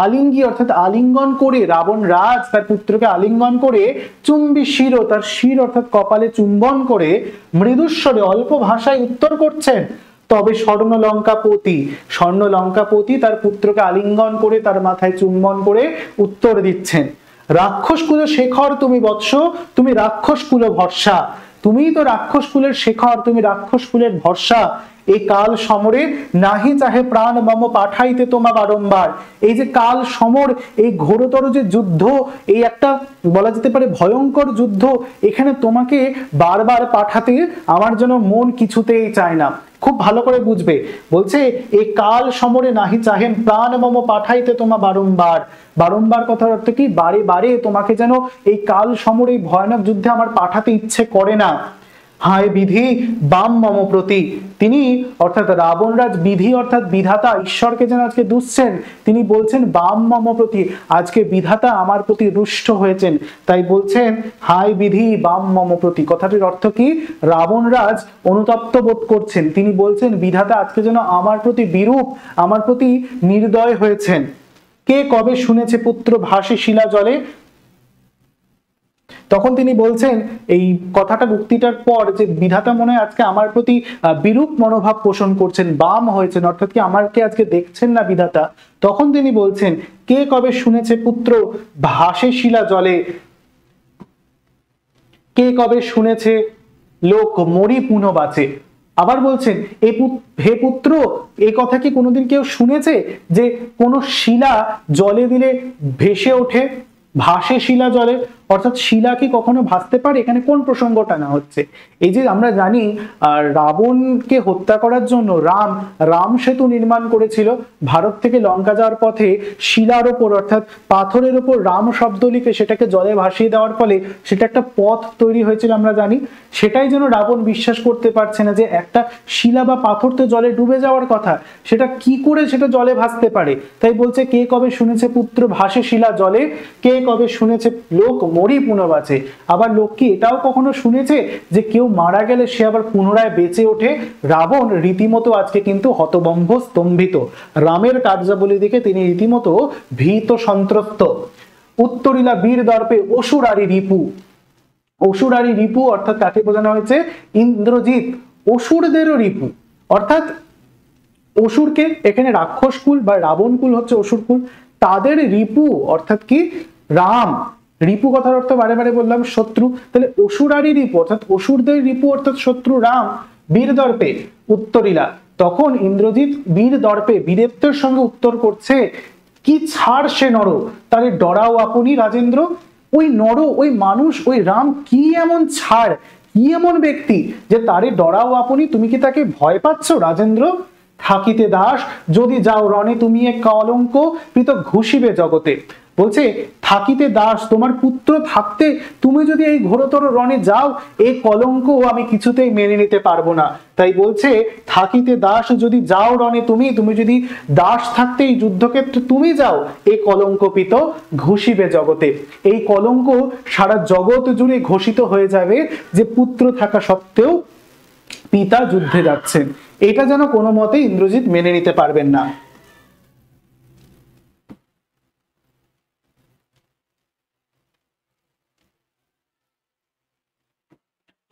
আলিঙ্গি অর্থাৎ আলিঙ্গন করে, রাবণ রাজ তার পুত্রকে আলিঙ্গন করে, চুম্বী শির তার শির অর্থাৎ কপালে চুম্বন করে, মৃদুস্বরে অল্প ভাষায় উত্তর করছেন। তবে স্বর্ণ লঙ্কাপতি, স্বর্ণ লঙ্কাপতি তার পুত্রকে আলিঙ্গন করে তার মাথায় চুম্বন করে উত্তর দিচ্ছেন। রাক্ষস কুল শেখর তুমি বৎস, তুমি রাক্ষস কুল ভরসা, তুমিই তো রাক্ষস কুলের শেখর, তুমি রাক্ষস কুলের ভরসা। এই কাল সমরে নাহি চাহে প্রাণ মম পাঠাইতে তোমা বারংবার। এই যে কাল সমর, এই ঘোরতর যে যুদ্ধ, এই একটা বলা যেতে পারে ভয়ঙ্কর যুদ্ধ, এখানে তোমাকে বারবার পাঠাতে আমার যেন মন কিছুতেই চায় না। খুব ভালো করে বুঝবে, বলছে এই কাল সমরে নাহি চাহেন প্রাণ মম পাঠাইতে তোমা বারংবার। বারংবার কথার অর্থ কি, বারে বারে তোমাকে যেন এই কাল সমরে এই ভয়ানক যুদ্ধে আমার পাঠাতে ইচ্ছে করে না। হায় বিধি বাম মম প্রতি, তিনি অর্থাৎ রাবণরাজ বিধি অর্থাৎ বিধাতা ঈশ্বরকে যেন আজকে দুষছেন, তিনি বলছেন বাম মম প্রতি, আজকে বিধাতা আমার প্রতি রুষ্ট হয়েছেন, তাই বলছেন হায় বিধি বাম মম প্রতি। কথাটির অর্থ কি, রাবণরাজ অনুতপ্ত বোধ করছেন, তিনি বলছেন বিধাতা আজকে যেন আমার প্রতি বিরূপ, আমার প্রতি নির্দয় হয়েছেন। কে কবে শুনেছে পুত্র ভাসে শিলা জলে, তখন তিনি বলছেন এই কথাটা উক্তিটার পর যে বিধাতা মনে হয় আজকে আমার প্রতি বিরূপ মনোভাব পোষণ করছেন, বাম হয়েছেন, অর্থাৎ কি আমাকে আজকে দেখছেন না বিধাতা। তখন তিনি বলছেন কে কবে শুনেছে পুত্র ভাসে শিলা জলে, কে কবে শুনেছে লোক মরি পুনঃ বাঁচে। আবার বলছেন হে পুত্র, এই কথা কি কোনোদিন কেউ শুনেছে যে কোন শিলা জলে দিলে ভেসে ওঠে, ভাসে শিলা জলে, অর্থাৎ শিলা কি কখনো ভাসতে পারে? এখানে কোন প্রসঙ্গটা না হচ্ছে? এই যে আমরা জানি রাবণকে হত্যা করার জন্য রাম সেতু নির্মাণ করেছিল, ভারত থেকে লঙ্কা যাওয়ার পথে শিলার ওপর অর্থাৎ পাথরের ওপর রাম শব্দ লিখে সেটাকে জলে ভাসিয়ে দেওয়ার ফলে সেটা একটা পথ তৈরি হয়েছিল আমরা জানি। সেটাই যেন রাবণ বিশ্বাস করতে পারছে না যে একটা শিলা বা পাথর তো জলে ডুবে যাওয়ার কথা, সেটা কি করে সেটা জলে ভাসতে পারে। তাই বলছে, কে কবে শুনেছে পুত্র ভাসে শিলা জলে, কে কবে শুনেছে লোক মরি পুনর্বাঁচে। আবার লোক কি এটাও কখনো শুনেছে যে কেউ মারা গেলে সে আবার পুনরায় বেঁচে ওঠে? রাবণ রীতিমতো আজকে কিন্তু হতভম্ব, স্তম্ভিত। রামের কার্যাবলী দেখে তিনি রীতিমতো ভীত সন্ত্রস্ত। উত্তরিলা বীর দর্পে অসুরারি রিপু। অসুরারি রিপু অর্থাৎ কাকে বোঝানো হয়েছে? ইন্দ্রজিৎ, অসুরদেরও রিপু। অর্থাৎ অসুরকে এখানে রাক্ষস কুল বা রাবণ কুল হচ্ছে অসুর কুল, তাদের রিপু অর্থাৎ কি? রাম। রিপু কথার অর্থ বারে বারে বললাম শত্রু, তাহলে অসুরারি রিপু অর্থাৎ অসুরদের রিপু অর্থাৎ শত্রু রাম বীর দর্পে উত্তরিলা। তখন ইন্দ্রজিৎ বীর দর্পে বীরত্বের সঙ্গে উত্তর করছে, কি ছাড় সে নর তারে ডরাও আপনি রাজেন্দ্র। ওই নর, ওই মানুষ, ওই রাম কি এমন ছাড়, কি এমন ব্যক্তি যে তারে ডরাও আপনি? তুমি কি তাকে ভয় পাচ্ছ রাজেন্দ্র? থাকিতে দাস যদি যাও রণে তুমি এক কলঙ্ক পিত ঘুষিবে জগতে। বলছে থাকিতে দাস, তোমার পুত্র থাকতে তুমি যদি এই ঘোরতর রণে যাও, এই কলঙ্ক আমি কিছুতেই মেনে নিতে পারবো না। তাই বলছে থাকিতে দাস যদি যাও রণে তুমি যদি দাস থাকতে এই যুদ্ধক্ষেত্রে তুমি যাও, এই কলঙ্কপিত ঘুষিবে জগতে। এই কলঙ্ক সারা জগৎ জুড়ে ঘোষিত হয়ে যাবে যে পুত্র থাকা সত্ত্বেও পিতা যুদ্ধে যাচ্ছেন। এটা যেন কোনো মতে ইন্দ্রজিৎ মেনে নিতে পারবেন না।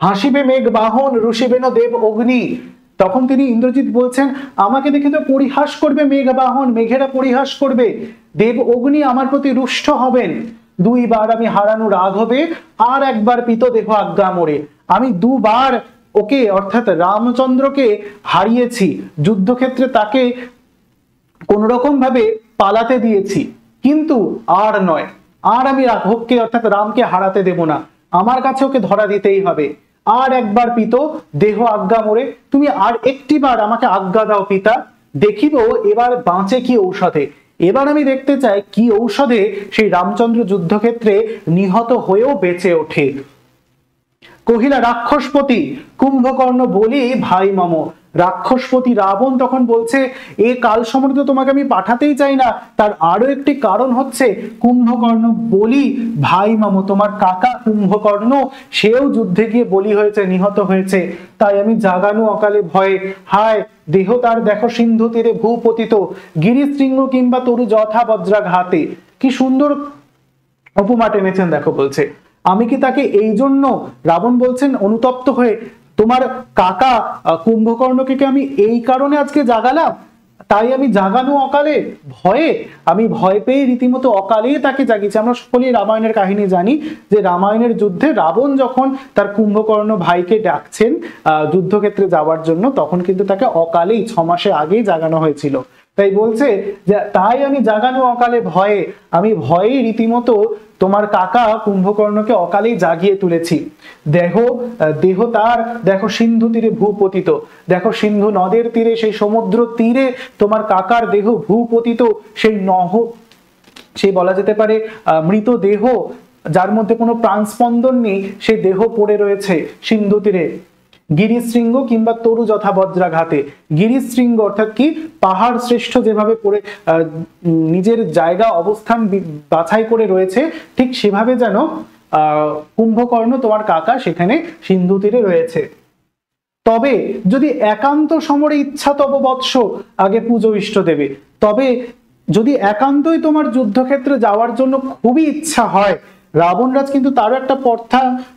হাসিবে মেঘ বাহন রুষিবেন দেব অগ্নি। তখন তিনি ইন্দ্রজিৎ বলছেন, আমাকে দেখে তো পরিহাস করবে মেঘ বাহন, মেঘেরা পরিহাস করবে, দেব অগ্নি আমার প্রতি রুষ্ট হবেন। দুইবার আমি হারানো রাঘবে আর একবার পিত দেহ আজ্ঞা মোরে। আমি দুবার ওকে অর্থাৎ রামচন্দ্রকে হারিয়েছি, যুদ্ধক্ষেত্রে তাকে কোন রকম ভাবে পালাতে দিয়েছি, কিন্তু আর নয়, আর আমি রাঘবকে অর্থাৎ রামকে হারাতে দেব না, আমার কাছে ওকে ধরা দিতেই হবে। আর একবার পিত দেহ আজ্ঞা মোরে, তুমি আর একটি বার আমাকে আজ্ঞা দাও পিতা, দেখিব এবার বাঁচে কি ঔষধে। এবার আমি দেখতে চাই কি ঔষধে সেই রামচন্দ্র যুদ্ধক্ষেত্রে নিহত হয়েও বেঁচে ওঠে। কহিলা রাক্ষসপতি কুম্ভকর্ণ বলি ভাই মম। রাক্ষসপতি রাবণ তখন বলছে, এ কাল সমৃদ্ধ তোমাকে আমি পাঠাতেই চাই না, তার আরো একটি কারণ হচ্ছে কুম্ভকর্ণ বলি ভাই মম, তোমার কাকা কুম্ভকর্ণ সেও যুদ্ধে গিয়ে বলি হয়েছে, নিহত হয়েছে। তাই আমি জাগানো অকালে ভয়ে, হায় দেহ তার দেখো সিন্ধু তীরে ভূপতিত, গিরিশৃঙ্গ কিংবা তরু যথা বজ্রাঘাতে। কি সুন্দর উপমা টেনেছেন দেখো। বলছে আমি কি তাকে এই জন্য, রাবণ বলছেন অনুতপ্ত হয়ে, তোমার কাকা কুম্ভকর্ণকে কি আমি এই কারণে আজকে জাগালাম? তাই আমি জাগানো অকালে ভয়ে, আমি ভয় পেয়ে রীতিমতো অকালেই তাকে জাগিয়েছি। আমরা সকলেই রামায়ণের কাহিনী জানি যে রামায়ণের যুদ্ধে রাবণ যখন তার কুম্ভকর্ণ ভাইকে ডাকছেন যুদ্ধক্ষেত্রে যাওয়ার জন্য, তখন কিন্তু তাকে অকালেই 6 মাসে আগেই জাগানো হয়েছিল। তাই বলছে যে তাই আমি জাগানো অকালে ভয়ে, আমি ভয়েই রীতিমতো তোমার কাকা কুম্ভকর্ণকে অকালেই জাগিয়ে তুলেছি। দেহ তার দেখো সিন্ধু তীরে ভূপতিত, দেখো সিন্ধু নদের তীরে সেই সমুদ্র তীরে তোমার কাকার দেহ ভূপতিত, সেই বলা যেতে পারে মৃত দেহ, যার মধ্যে কোনো প্রাণস্পন্দন নেই, সেই দেহ পড়ে রয়েছে সিন্ধু তীরে। গিরিশৃঙ্গ কিংবা তরু যথা বজ্রাঘাতে। গিরিশৃঙ্গ অর্থাৎ কি? পাহাড় শ্রেষ্ঠ যেভাবে পড়ে নিজের জায়গা অবস্থান বাছাই করে রয়েছে, ঠিক সেভাবে যেন কুম্ভকর্ণ তোমার কাকা সেখানে সিন্ধু তীরে রয়েছে। তবে যদি একান্ত সমরে ইচ্ছা তব বৎস, আগে পুজো ইষ্ট দেবে। তবে যদি একান্তই তোমার যুদ্ধক্ষেত্রে যাওয়ার জন্য খুবই ইচ্ছা হয়, রাবণরাজ কিন্তু তারও একটা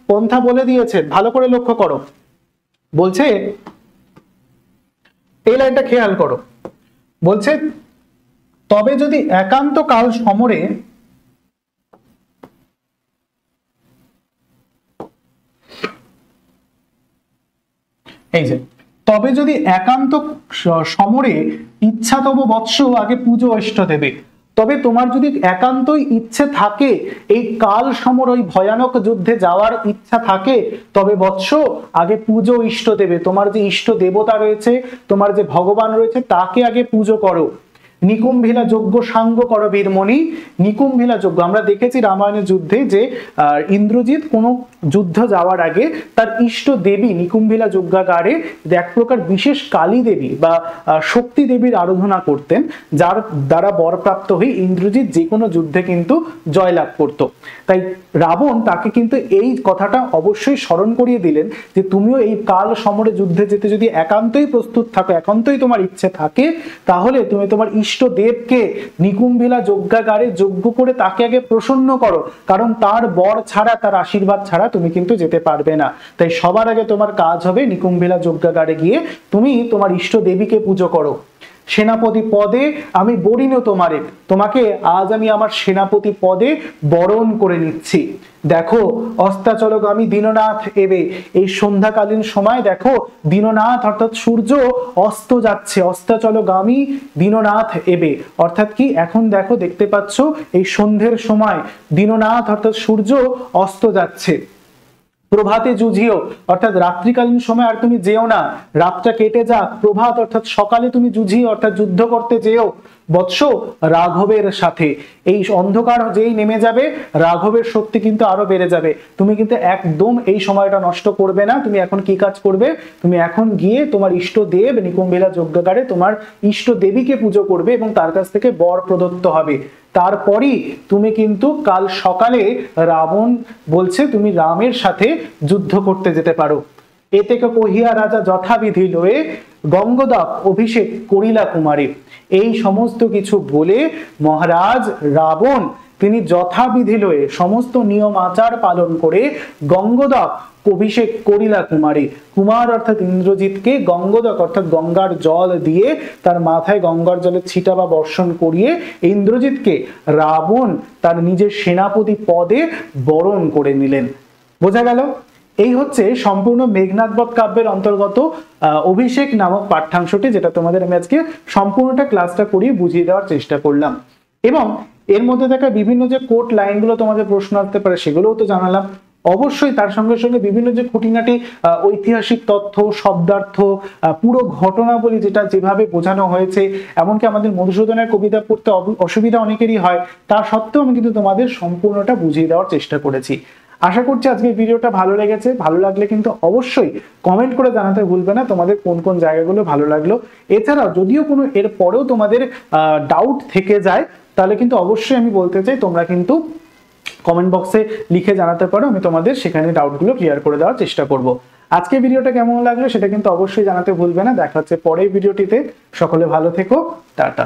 পন্থা বলে দিয়েছেন, ভালো করে লক্ষ্য করো। বলছে এই লাইনটা খেয়াল করো, বলছে তবে যদি একান্ত কাল সমরে, এই যে তবে যদি একান্ত সমরে ইচ্ছা তব বৎস, আগে পুজো ইষ্ট দেবে। তবে তোমার যদি একান্তই ইচ্ছে থাকে, এই কাল সমর ওই ভয়ানক যুদ্ধে যাওয়ার ইচ্ছা থাকে, তবে বৎস আগে পুজো ইষ্ট দেবে, তোমার যে ইষ্ট দেবতা রয়েছে, তোমার যে ভগবান রয়েছে তাকে আগে পুজো করো। নিকুম্ভিলা যজ্ঞ সাঙ্গ করো বীরমণি। নিকুম্ভিলা যজ্ঞ আমরা দেখেছি রামায়ণের যুদ্ধে যে ইন্দ্রজিৎ কোনো যুদ্ধ যাওয়ার আগে তার ইষ্ট দেবী নিকুম্ভিলা যজ্ঞাগারে এক প্রকার বিশেষ কালী দেবী বা শক্তি দেবীর আরাধনা করতেন, যার দ্বারা বরপ্রাপ্ত হয়ে ইন্দ্রজিৎ যে কোনো যুদ্ধে কিন্তু জয়লাভ করত। তাই রাবণ তাকে কিন্তু এই কথাটা অবশ্যই স্মরণ করিয়ে দিলেন যে তুমিও এই কাল সমরে যুদ্ধে যেতে যদি একান্তই প্রস্তুত থাকো, একান্তই তোমার ইচ্ছে থাকে, তাহলে তুমি তোমার ইষ্ট দেবকে নিকুম্ভিলা যজ্ঞাগারে যজ্ঞ করে তাকে আগে প্রসন্ন করো, কারণ তার বর ছাড়া, তার আশীর্বাদ ছাড়া তুমি কিন্তু যেতে পারবে না। তাই সবার আগে তোমার কাজ হবে নিকুম্ভিলা যজ্ঞাগারে গিয়ে তুমি তোমার ইষ্ট দেবীকে পুজো করো। সেনাপতি পদে আমি বরিণ তোমারে, তোমাকে আজ আমি আমার সেনাপতি পদে বরণ করে নিচ্ছি। দেখো অস্তাচলগামী দীননাথ এবে, এই সন্ধ্যাকালীন সময় দেখো দীননাথ অর্থাৎ সূর্য অস্ত যাচ্ছে, অস্তাচলগামী দীননাথ এবে অর্থাৎ কি, এখন দেখো দেখতে পাচ্ছ এই সন্ধ্যের সময় দীননাথ অর্থাৎ সূর্য অস্ত যাচ্ছে। প্রভাতে যুঝিও অর্থাৎ রাত্রিকালীন সময় আর তুমি যেও না, রাতটা কেটে যাক, প্রভাত অর্থাৎ সকালে তুমি যুঝিও অর্থাৎ যুদ্ধ করতে যেও বৎস রাঘবের সাথে। এই অন্ধকার যেই নেমে যাবে রাঘবের শক্তি কিন্তু আরো বেড়ে যাবে, তুমি কিন্তু একদম এই সময়টা নষ্ট করবে না। তুমি এখন কি কাজ করবে, তুমি এখন গিয়ে তোমার ইষ্ট দেব নিকুম্ভিলা যজ্ঞাগারে তোমার ইষ্ট দেবীকে পুজো করবে এবং তার কাছ থেকে বর প্রদত্ত হবে। তারপরই তুমি কিন্তু কাল সকালে রাবণ বলছে তুমি রামের সাথে যুদ্ধ করতে যেতে পারো। এতে কহিয়া রাজা যথাবিধি লয়ে গঙ্গদক অভিষেক করিলা কুমারী। এই সমস্ত কিছু বলে মহারাজ রাবণ তিনি যথাবিধি লয়ে সমস্ত নিয়ম আচার পালন করে গঙ্গদক অভিষেক করিলা কুমারী। কুমার অর্থাৎ ইন্দ্রজিৎকে গঙ্গদক অর্থাৎ গঙ্গার জল দিয়ে তার মাথায় গঙ্গার জলের ছিটা বা বর্ষণ করিয়ে ইন্দ্রজিৎকে রাবণ তার নিজের সেনাপতি পদে বরণ করে নিলেন। বোঝা গেল? এই হচ্ছে সম্পূর্ণ মেঘনাদ বধ কাব্যের অন্তর্গত অভিষেক নামক পাঠ্যাংশটি, যেটা তোমাদের আমি আজকে সম্পূর্ণটা ক্লাসটা করিয়ে বুঝিয়ে দেওয়ার চেষ্টা করলাম। এবং এর মধ্যে থাকা বিভিন্ন যে কোট লাইনগুলো তোমাদের প্রশ্ন আসতে পারে সেগুলোও তো জানালাম। অবশ্যই তার সঙ্গে সঙ্গে বিভিন্ন যে খুঁটিনাটি ঐতিহাসিক তথ্য, শব্দার্থ, পুরো ঘটনাবলী যেটা যেভাবে বোঝানো হয়েছে, এমনকি আমাদের মধুসূদনের কবিতা পড়তে অসুবিধা অনেকেরই হয়, তা সত্ত্বেও আমি কিন্তু তোমাদের সম্পূর্ণটা বুঝিয়ে দেওয়ার চেষ্টা করেছি। আশা করছি আজকের ভিডিওটা ভালো লেগেছে। ভালো লাগলে কিন্তু অবশ্যই কমেন্ট করে জানাতে ভুলবে না তোমাদের কোন কোন জায়গাগুলো ভালো লাগলো। এছাড়াও যদিও কোনো এর পরেও তোমাদের ডাউট থেকে যায়, তাহলে কিন্তু অবশ্যই আমি বলতে চাই তোমরা কিন্তু কমেন্ট বক্সে লিখে জানাতে পারো, আমি তোমাদের সেখানে ডাউটগুলো ক্লিয়ার করে দেওয়ার চেষ্টা করব। আজকে ভিডিওটা কেমন লাগলো সেটা কিন্তু অবশ্যই জানাতে ভুলবে না। দেখা হচ্ছে পরের ভিডিওটিতে। সকলে ভালো থেকো, টাটা।